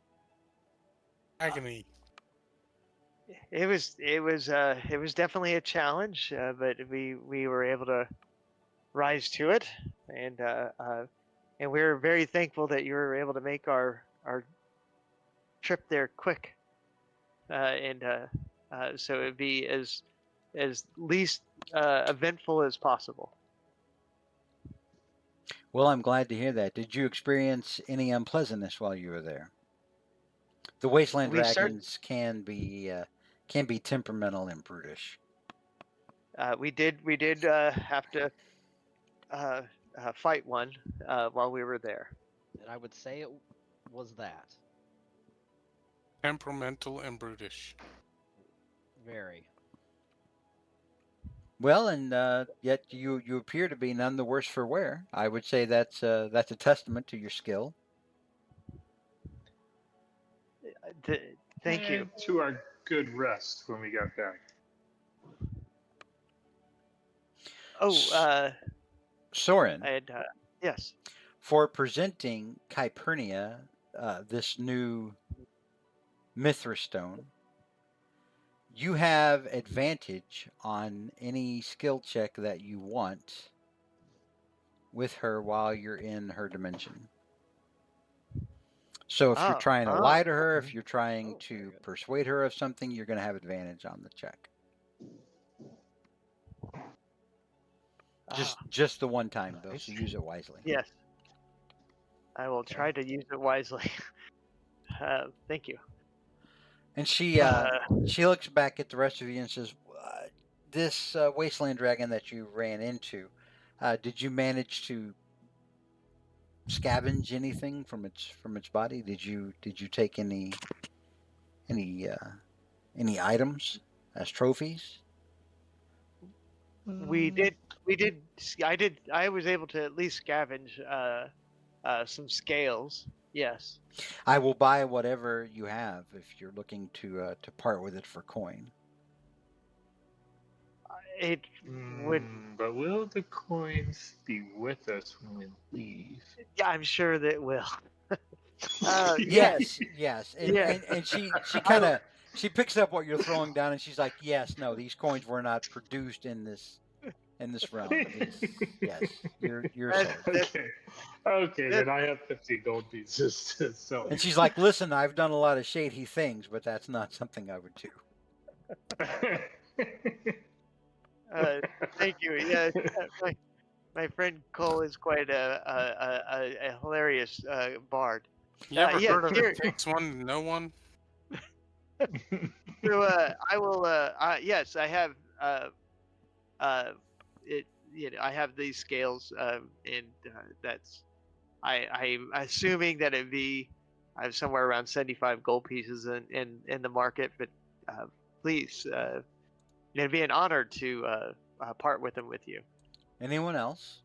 Agony. It was definitely a challenge, but we were able to rise to it, and we're very thankful that you were able to make our trip there quick, and so it'd be as least eventful as possible. Well, I'm glad to hear that. Did you experience any unpleasantness while you were there? The wasteland dragons can be temperamental and brutish. We did have to fight one while we were there. And I would say it was that. Temperamental and brutish. Very. Well, and yet you appear to be none the worse for wear. I would say that's a testament to your skill. Thank you. And to our good rest when we got back. Oh, Soren, I had yes. for presenting Kypernia this new Mithra stone, you have advantage on any skill check that you want with her while you're in her dimension. So if you're trying to lie to her, if you're trying very to good. persuade her of something, you're going to have advantage on the check. Just the one time though, so use it wisely. Yes. I will try to use it wisely. Thank you. And she looks back at the rest of you and says, "This wasteland dragon that you ran into, did you manage to scavenge anything from its body? Did you take any items as trophies?" We did. I was able to at least scavenge some scales. Yes. I will buy whatever you have if you're looking to part with it for coin. It would. But will the coins be with us when we leave? Yeah, I'm sure that it will. Yes, and Yeah. she kind of she picks up what you're throwing down and she's like, "Yes, no, these coins were not produced in this realm. Yes, you're That- sold." Okay. Okay, that- then I have 50 gold pieces to sell. And she's like, "Listen, I've done a lot of shady things, but that's not something I would do." Thank you. Yeah, my friend Cole is quite a hilarious bard. You ever Yeah, heard of here. it takes one to know one? So I will. Yes, I have. It. I have these scales, and that's. I'm assuming that it'd be. I have somewhere around 75 gold pieces in the market, but please, it'd be an honor to part with them with you. Anyone else?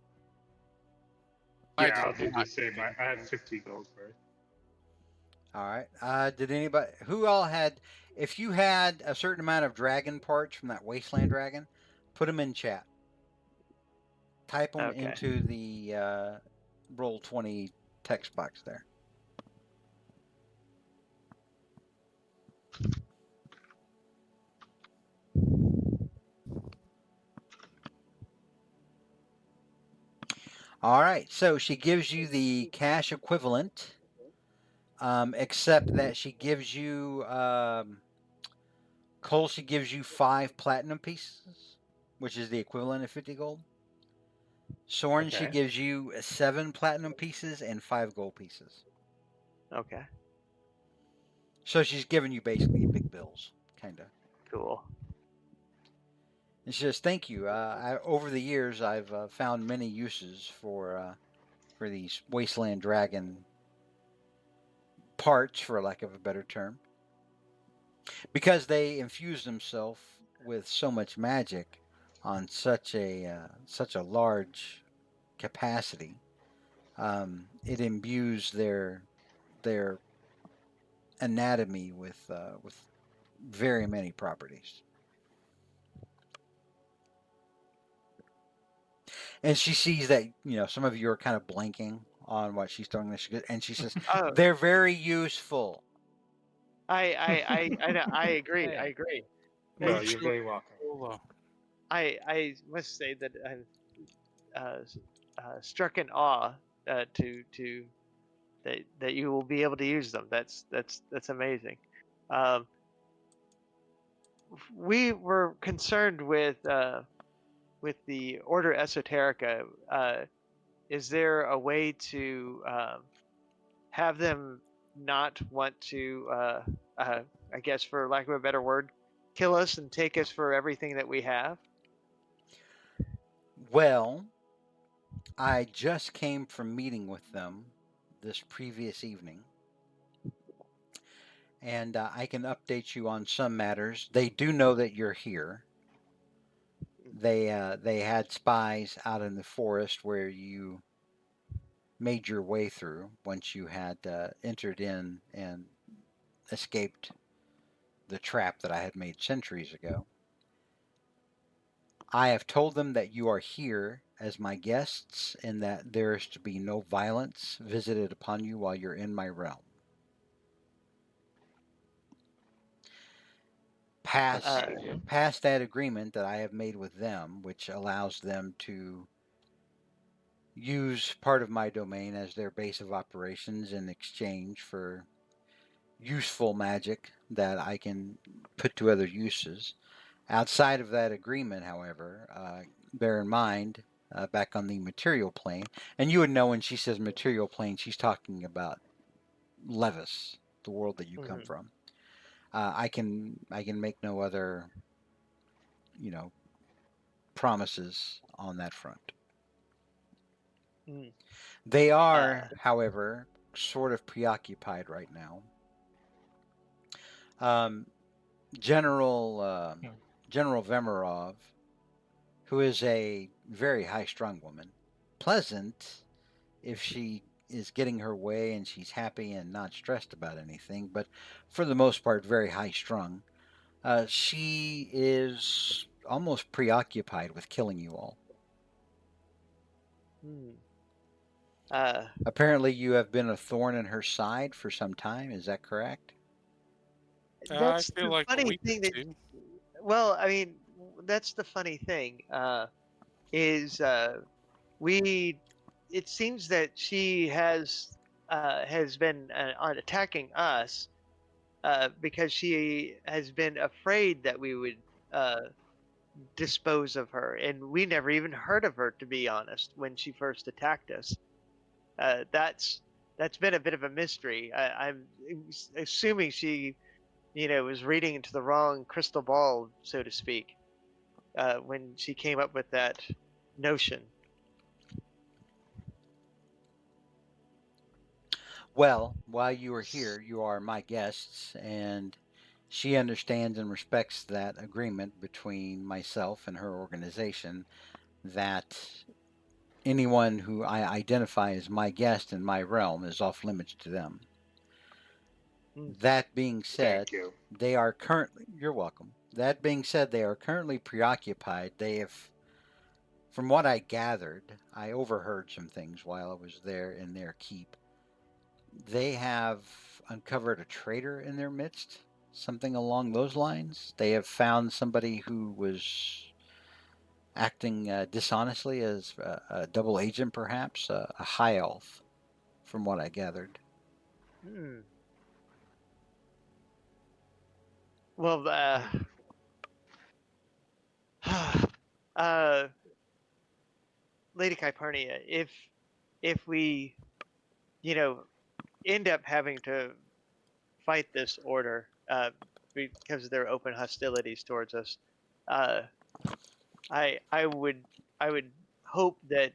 Yeah, I'll do the same. I have 50 gold worth. All right. Did anybody who all had? If you had a certain amount of dragon parts from that wasteland dragon, put them in chat. Type them Okay. into the Roll20 text box there. All right. So she gives you the cash equivalent, except that she gives you Cole. She gives you 5 platinum pieces, which is the equivalent of 50 gold. Soren, she Okay. gives you 7 platinum pieces and 5 gold pieces. Okay. So she's giving you basically big bills, kind of. Cool. And she says, "Thank you. Over the years, I've found many uses for these wasteland dragon parts, for lack of a better term, because they infuse themselves with so much magic on such a large capacity. It imbues their anatomy with very many properties." And she sees that some of you are kind of blanking on what she's doing. And she says, Oh, "They're very useful." I agree. Hey. I agree. No, Hey, you're very welcome. I must say that I'm struck in awe to that you will be able to use them. That's amazing. Um, we were concerned with the Order Esoterica. Is there a way to have them not want to, I guess, for lack of a better word, kill us and take us for everything that we have? Well, I just came from meeting with them this previous evening, and I can update you on some matters. They do know that you're here. They had spies out in the forest where you made your way through once you had entered in and escaped the trap that I had made centuries ago. I have told them that you are here as my guests and that there is to be no violence visited upon you while you're in my realm. Past, past that agreement that I have made with them, which allows them to use part of my domain as their base of operations in exchange for useful magic that I can put to other uses. Outside of that agreement, however, bear in mind, back on the material plane, and you would know when she says material plane, she's talking about Levis, the world that you come from. I can make no other, promises on that front. They are, however, sort of preoccupied right now. General Vemerov, who is a very high-strung woman, pleasant if she is getting her way and she's happy and not stressed about anything, but for the most part, very high-strung. She is almost preoccupied with killing you all. Apparently, you have been a thorn in her side for some time. Is that correct? I That's feel the like a funny week thing or that. two. Well, I mean, that's the funny thing. Is we? It seems that she has been on attacking us because she has been afraid that we would dispose of her, and we never even heard of her, to be honest, when she first attacked us. That's been a bit of a mystery. I'm assuming she, was reading into the wrong crystal ball, so to speak, when she came up with that notion. Well, while you are here, you are my guests, and she understands and respects that agreement between myself and her organization that anyone who I identify as my guest in my realm is off limits to them. That being said, Thank you. they are currently, you're welcome. That being said, they are currently preoccupied. They have, from what I gathered, I overheard some things while I was there in their keep. They have uncovered a traitor in their midst, something along those lines. They have found somebody who was acting dishonestly as a double agent, perhaps a high elf, from what I gathered. Well, Lady Kypernia, if we, end up having to fight this order because of their open hostilities towards us, uh, I would hope that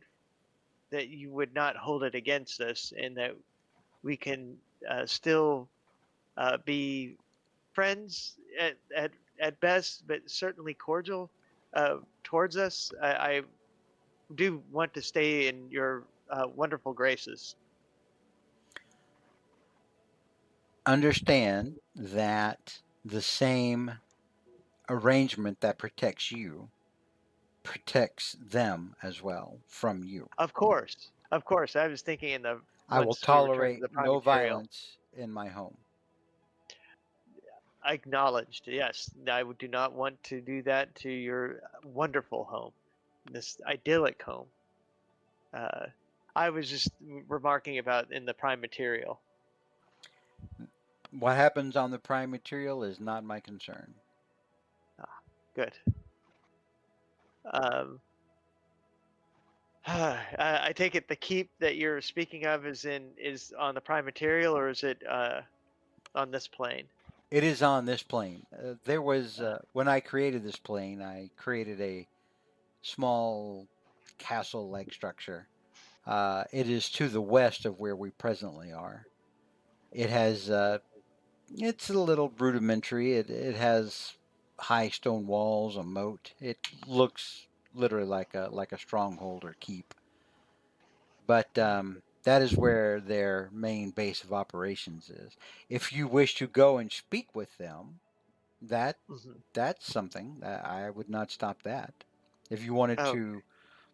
you would not hold it against us, and that we can still be friends at best, but certainly cordial towards us. I do want to stay in your wonderful graces. Understand that the same arrangement that protects you protects them as well from you. Of course, of course. I was thinking in the I will once we return to tolerate the prime no material. violence in my home. Acknowledged. Yes, I do not want to do that to your wonderful home, this idyllic home. Uh, I was just remarking about in the prime material. What happens on the prime material is not my concern. Good. Um, I take it the keep that you're speaking of is on the prime material, or is it on this plane? It is on this plane. There was when I created this plane, I created a small castle-like structure. It is to the west of where we presently are. It has It's a little rudimentary. It has high stone walls, a moat. It looks literally like a stronghold or keep. But that is where their main base of operations is. If you wish to go and speak with them, that Mhm. that's something that I would not stop that. If you wanted Oh, to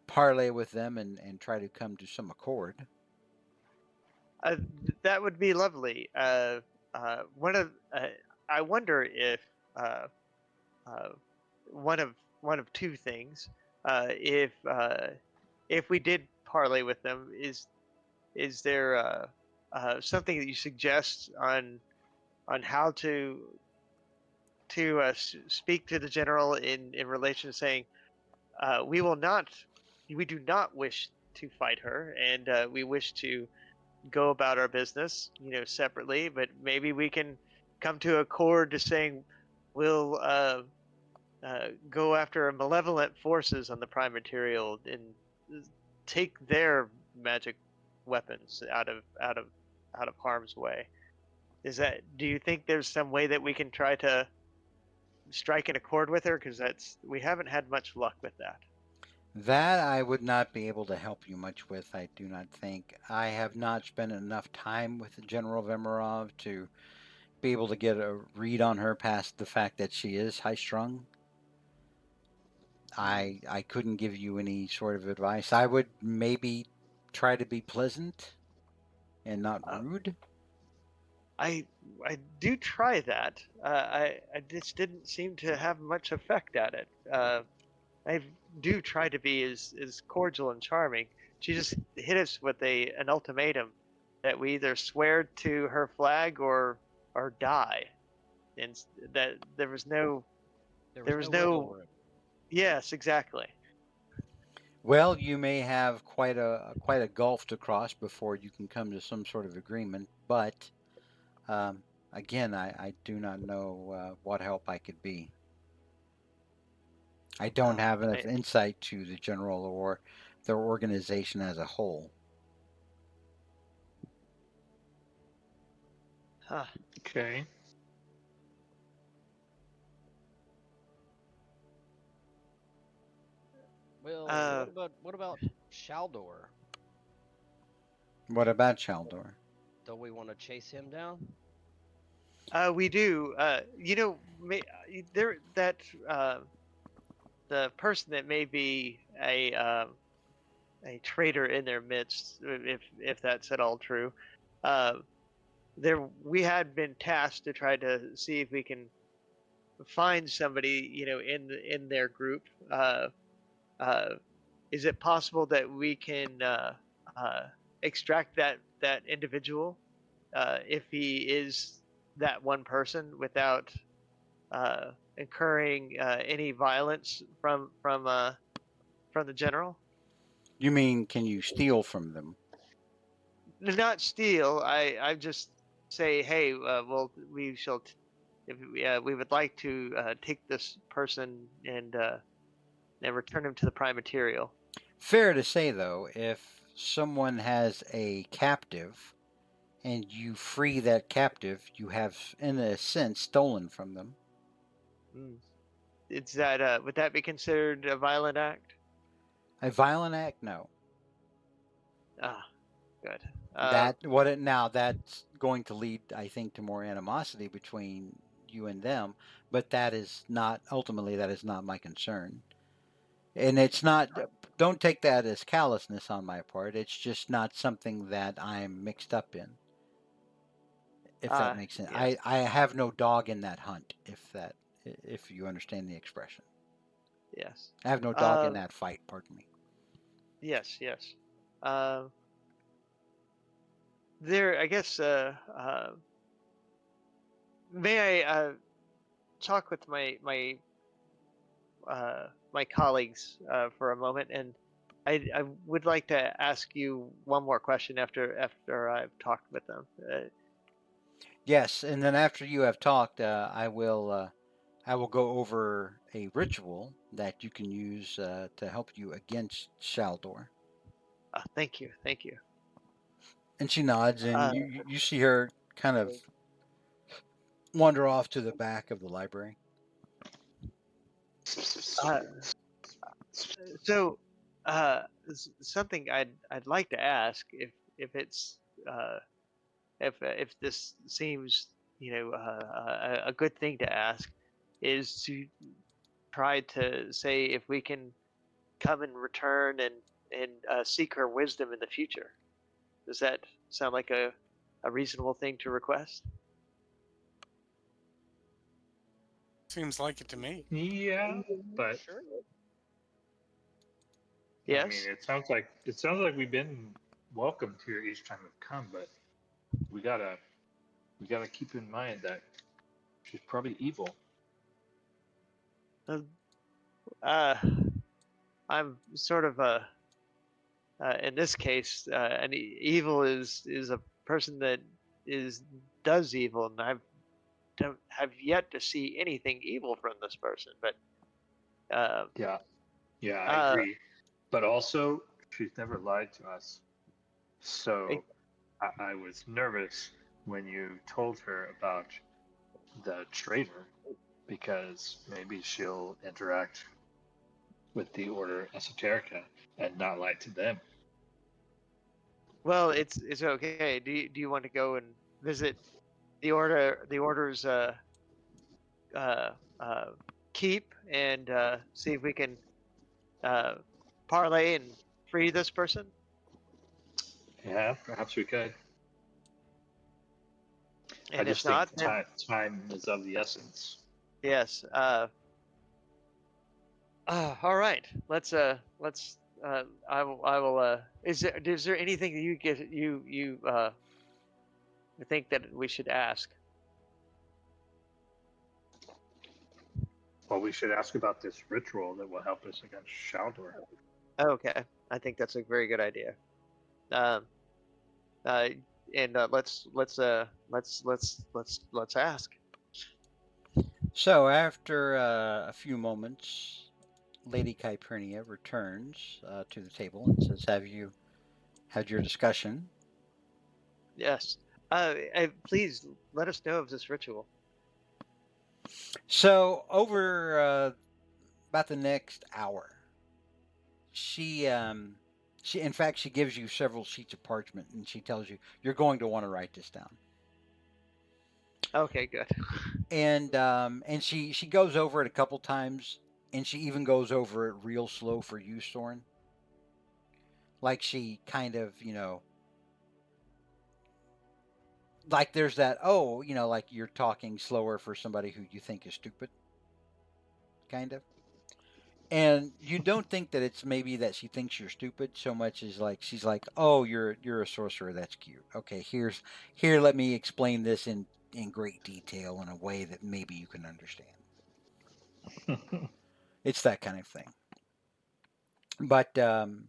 parlay with them and try to come to some accord. that would be lovely. One of I wonder if uh, uh, one of two things. If we did parlay with them, is there something that you suggest on how to speak to the general in relation to saying we will not, we do not wish to fight her, and we wish to go about our business, separately. But maybe we can come to accord to saying we'll go after malevolent forces on the prime material and take their magic weapons out of harm's way. Is that? Do you think there's some way that we can try to strike an accord with her? Because that's we haven't had much luck with that. That I would not be able to help you much with, I do not think. I have not spent enough time with General Vemerov to be able to get a read on her past the fact that she is high strung. Mm. I couldn't give you any sort of advice. I would maybe try to be pleasant and not Uh, rude. I I do try that. I just didn't seem to have much effect at it. I do try to be as cordial and charming. She just hit us with a an ultimatum that we either swear to her flag or die, and that There there was was no wiggle no room. yes, exactly. Well, you may have quite a gulf to cross before you can come to some sort of agreement, but um, again, I do not know what help I could be. I don't Oh, have enough insight to the general or their organization as a whole. huh. Okay. Well, Uh, what about Shaldor? What about Chaldor? Don't we want to chase him down? we do. There that the person that may be a traitor in their midst, if that's at all true. Uh, there we had been tasked to try to see if we can find somebody, in their group. Uh, is it possible that we can uh, extract that individual if he is that one person without incurring any violence from the general? You mean can you steal from them? Not steal. I just say, hey, well, if we would like to take this person and return him to the prime material. Fair to say, though, if someone has a captive and you free that captive, you have, in a sense, stolen from them. Mm. Is that would that be considered a violent act? A violent act? No. Ah, good. That what it now that's going to lead, I think, to more animosity between you and them. But that is not ultimately that is not my concern. And it's not. Don't take that as callousness on my part. It's just not something that I'm mixed up in. If that makes sense. Yes, I have no dog in that hunt. If you understand the expression. yes. I have no dog in Uh, that fight. Pardon me. yes, yes. Uh, I guess. May I talk with my colleagues for a moment, and I would like to ask you one more question after I've talked with them. Yes, and then after you have talked, I will go over a ritual that you can use to help you against Shaldor. Thank you, thank you. And she nods, and Uh, you see her kind of wander off to the back of the library. Uh, so, something I'd like to ask, if it's if this seems, a good thing to ask, is to try to say if we can come and return and seek her wisdom in the future. Does that sound like a reasonable thing to request? Seems like it to me. Yeah, but Sure. I mean, Yes. it sounds like we've been welcomed here each time we've come, but we gotta keep in mind that she's probably evil. Um, uh, I'm sort of in this case, an evil is a person that does evil, and I don't have yet to see anything evil from this person. But uh, Yeah, I uh, agree. But also, she's never lied to us. So I was nervous when you told her about the traitor because maybe she'll interact with the Order Esoterica and not lie to them. well, it's okay. Do you want to go and visit the order's uh, uh, keep and see if we can uh, parlay and free this person? Yeah, perhaps we could. I And if just think not, then time is of the essence. yes. All right. Let's. I will. Is there anything that you think that we should ask? Well, we should ask about this ritual that will help us against Shaldor. Okay, I think that's a very good idea. Um, uh, and let's ask. So after a few moments, Lady Calpurnia returns to the table and says, "Have you had your discussion?" Yes. Please let us know of this ritual. So over about the next hour, she in fact she gives you several sheets of parchment and she tells you you're going to want to write this down. Okay, good. And she goes over it a couple times, and she even goes over it real slow for you, Soren. Like she kind of, like there's that, like you're talking slower for somebody who you think is stupid, kind of. And you don't think that it's maybe that she thinks you're stupid so much as like she's like, oh, you're a sorcerer, that's cute. Okay, here, let me explain this in great detail in a way that maybe you can understand. It's that kind of thing. But And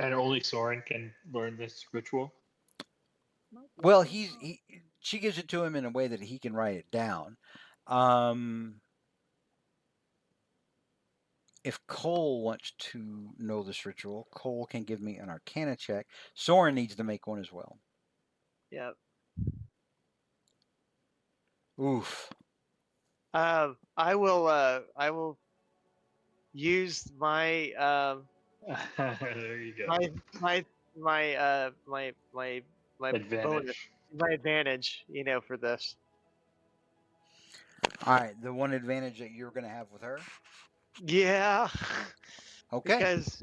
only Soren can learn this ritual. well, she gives it to him in a way that he can write it down. If Cole wants to know this ritual, Cole can give me an Arcana check. Soren needs to make one as well. Yeah. Oof. I will use my There you go. my my my bonus, Advantage. my advantage, for this. All right, the one advantage that you're going to have with her. Yeah, Okay. because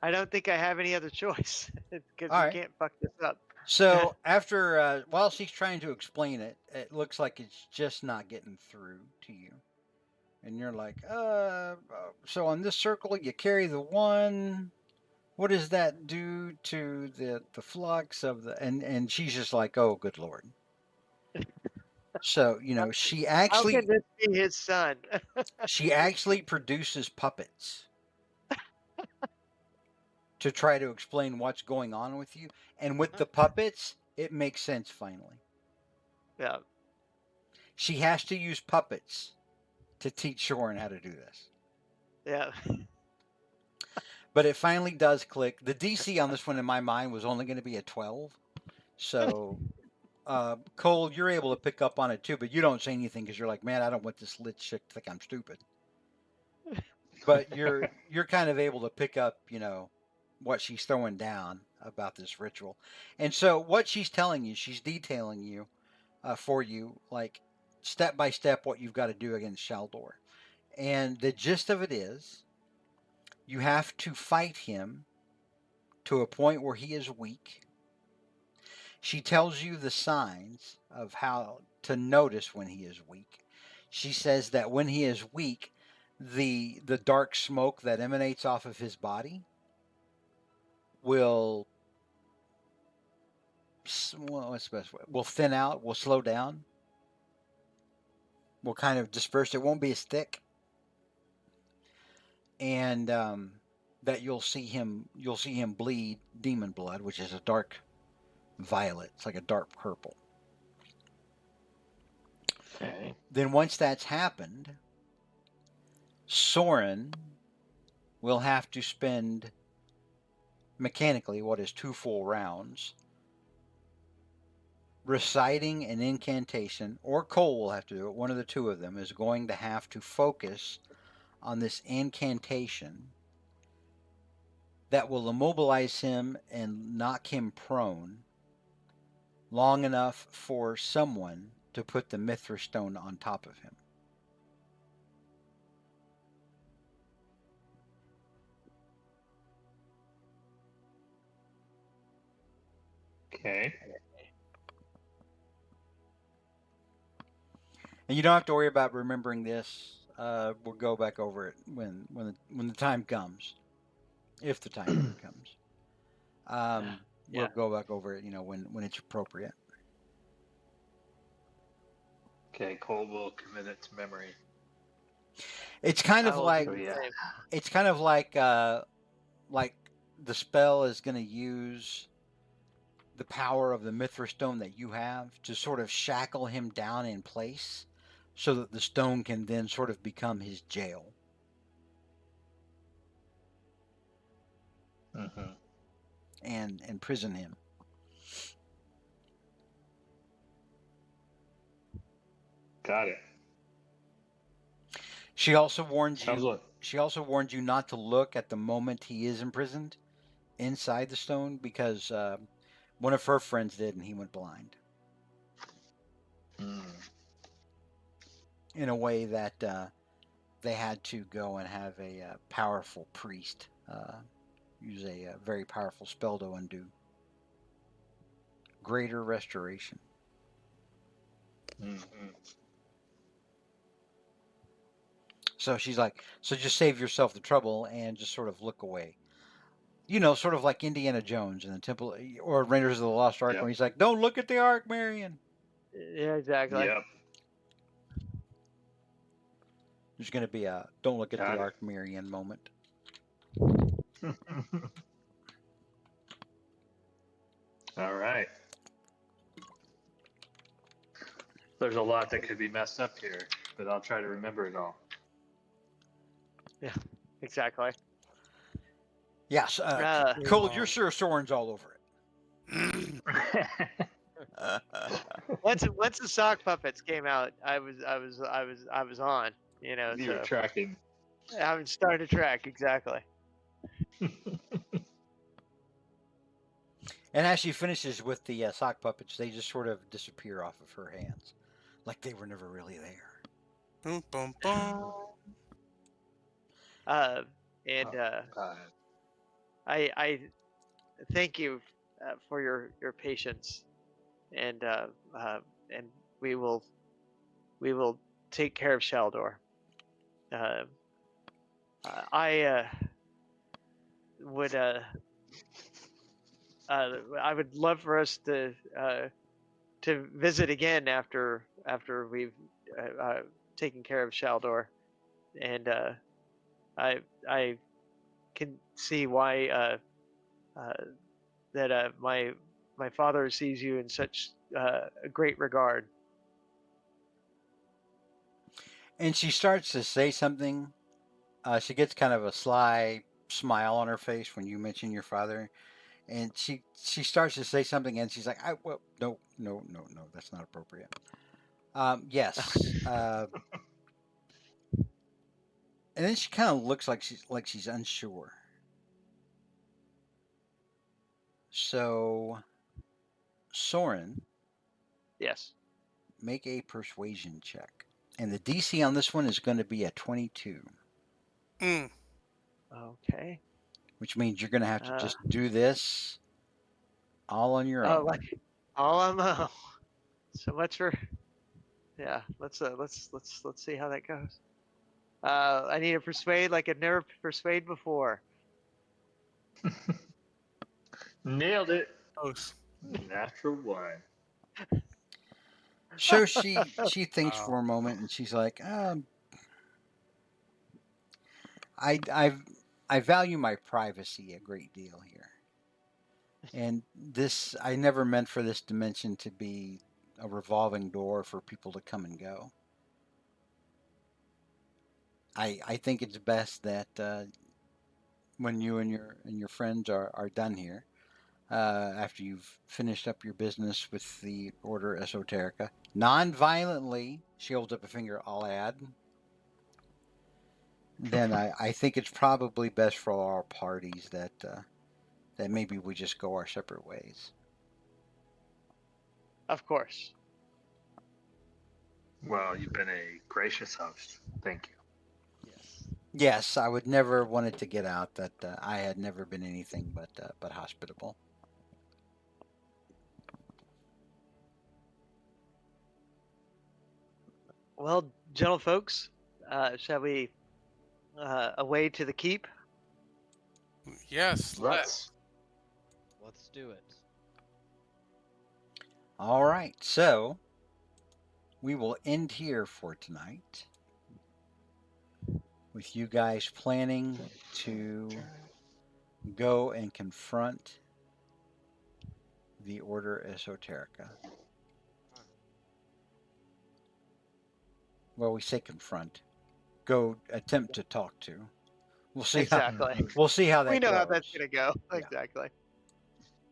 I don't think I have any other choice because All you right. can't fuck this up. So after while she's trying to explain it, it looks like it's just not getting through to you. And you're like, so on this circle you carry the one. What does that do to the flux of the and she's just like, oh, good lord. So she How can actually this be his son? produces puppets to try to explain what's going on with you, and with the puppets it makes sense finally. Yeah. She has to use puppets to teach Shorin how to do this. Yeah. But it finally does click. The DC on this one in my mind was only going to be a 12. So Cole, you're able to pick up on it too, but you don't say anything because you're like, man, I don't want this lit chick to think I'm stupid. But you're kind of able to pick up, what she's throwing down about this ritual, and so what she's telling you, she's detailing you for you, like step by step, what you've got to do against Shaldor, and the gist of it is, you have to fight him to a point where he is weak. She tells you the signs of how to notice when he is weak. She says that when he is weak, the dark smoke that emanates off of his body will, well, what's the best way? Will thin out, will slow down, will kind of disperse. It won't be as thick, and that you'll see him bleed demon blood, which is a dark violet. It's like a dark purple. Okay. Then once that's happened, Soren will have to spend mechanically what is 2 full rounds reciting an incantation, or Cole will have to do it. One of the two of them is going to have to focus on this incantation that will immobilize him and knock him prone long enough for someone to put the Mithra stone on top of him. Okay. And you don't have to worry about remembering this. We'll go back over it when the time comes, if the time ever comes. We'll go back over it, when it's appropriate. Okay, Cole will commit it to memory. It's kind of I will like do the yeah. same. it's kind of like the spell is going to use the power of the Mithra stone that you have to sort of shackle him down in place, so that the stone can then sort of become his jail. Mm-hmm. And imprison him. Got it. She also warns Sounds you. like She also warns you not to look at the moment he is imprisoned inside the stone, because one of her friends did, and he went blind in a way that they had to go and have a powerful priest use a very powerful spell to undo. Greater restoration. Mm-hmm. So she's like, so just save yourself the trouble and just sort of look away. Sort of like Indiana Jones in the Temple, or Raiders of the Lost Ark, Yep. when he's like, don't look at the Ark, Marion. Yeah, exactly. Yep. There's going to be a don't look at Got the it. Ark, Marion moment. All right. There's a lot that could be messed up here, but I'll try to remember it all. Exactly. Yes, Cole, you're sure Soren's all over it. Once the sock puppets came out, I was on. You were So tracking. I'm starting to track exactly. And as she finishes with the sock puppets, they just sort of disappear off of her hands, like they were never really there. Boom, boom, boom. I thank you for your patience, and we will take care of Shaldor. I would I would love for us to visit again after we've taken care of Shaldor, and I can see why that my father sees you in such a great regard. And she starts to say something. She gets kind of a sly smile on her face when you mention your father, And she starts to say something, and she's like, well, no, that's not appropriate. Yes. And then she kind of looks like she's unsure. So, Soren, Yes. make a persuasion check. And the DC on this one is going to be a 22. Mm. Okay. Which means you're going to have to just do this all on your Oh, own. like all on my own. So much for. Yeah. Let's see how that goes. I need to persuade like I've never persuaded before. Nailed it. Oh, Natural one. So she thinks Wow. for a moment, and she's like, I value my privacy a great deal here. And this, I never meant for this dimension to be a revolving door for people to come and go. I think it's best that when you and your friends are done here, after you've finished up your business with the Order Esoterica, non-violently, she holds up a finger, I'll add, then I think it's probably best for all our parties that maybe we just go our separate ways. Of course. Well, you've been a gracious host. Thank you. Yes. Yes, I would never want it to get out that I had never been anything but hospitable. Well, gentle folks, shall we away to the keep? Yes, let's. Let's do it. All right, so we will end here for tonight with you guys planning to go and confront the Order Esoterica. Well, we say confront. Go attempt to talk to. We'll see Exactly. we'll see how that We know goes. how that's gonna go. Yeah. Exactly.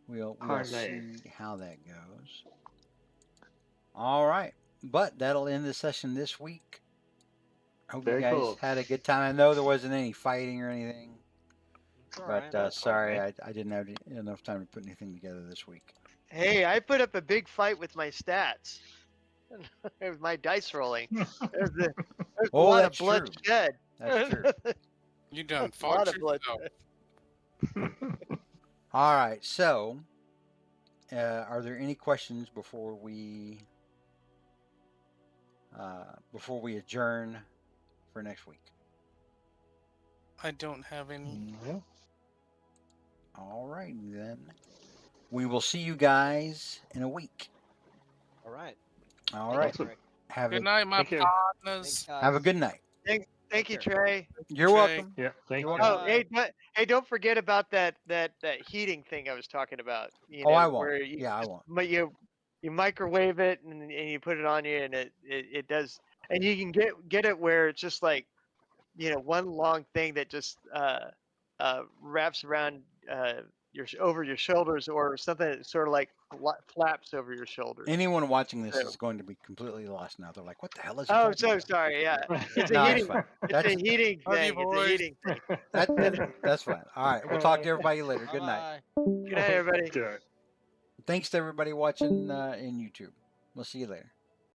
We'll Parlay. see how that goes. All right, but that'll end the session this week. Hope Very you guys cool. had a good time. I know there wasn't any fighting or anything, It's all but right. That's sorry fine, I didn't have enough time to put anything together this week. Hey, I put up a big fight with my stats. With my dice rolling. There's a Oh, lot of that's blood true. shed. That's true. You done A lot fought of blood yourself. shed. All right, so are there any questions before we adjourn for next week? I don't have any. No. All right, then. We will see you guys in a week. All right. All Thank right. you, Trey. Have Good a night, my Thank you. partners. Thanks, guys. have a good night. Thank you, Take care. Trey. You're Trey. welcome. Yeah, thank You're you. welcome. Oh, hey, don't forget about that heating thing I was talking about. You Oh, know, I won't. where you Yeah, I just- won't. But you microwave it and you put it on you and it does, and you can get it where it's just like, one long thing that just wraps around over your shoulders, or something that sort of like flaps over your shoulders. Anyone watching this So- is going to be completely lost now. They're like, "What the hell is he Oh, talking so about?" sorry. Yeah, it's a No, that's heating. fine. It's That's a heating Love you, thing. It's a boys. heating thing. that's fine. All right, we'll talk to everybody later. Good night. Bye-bye. Good night, everybody. Good. Thanks to everybody watching in YouTube. We'll see you later.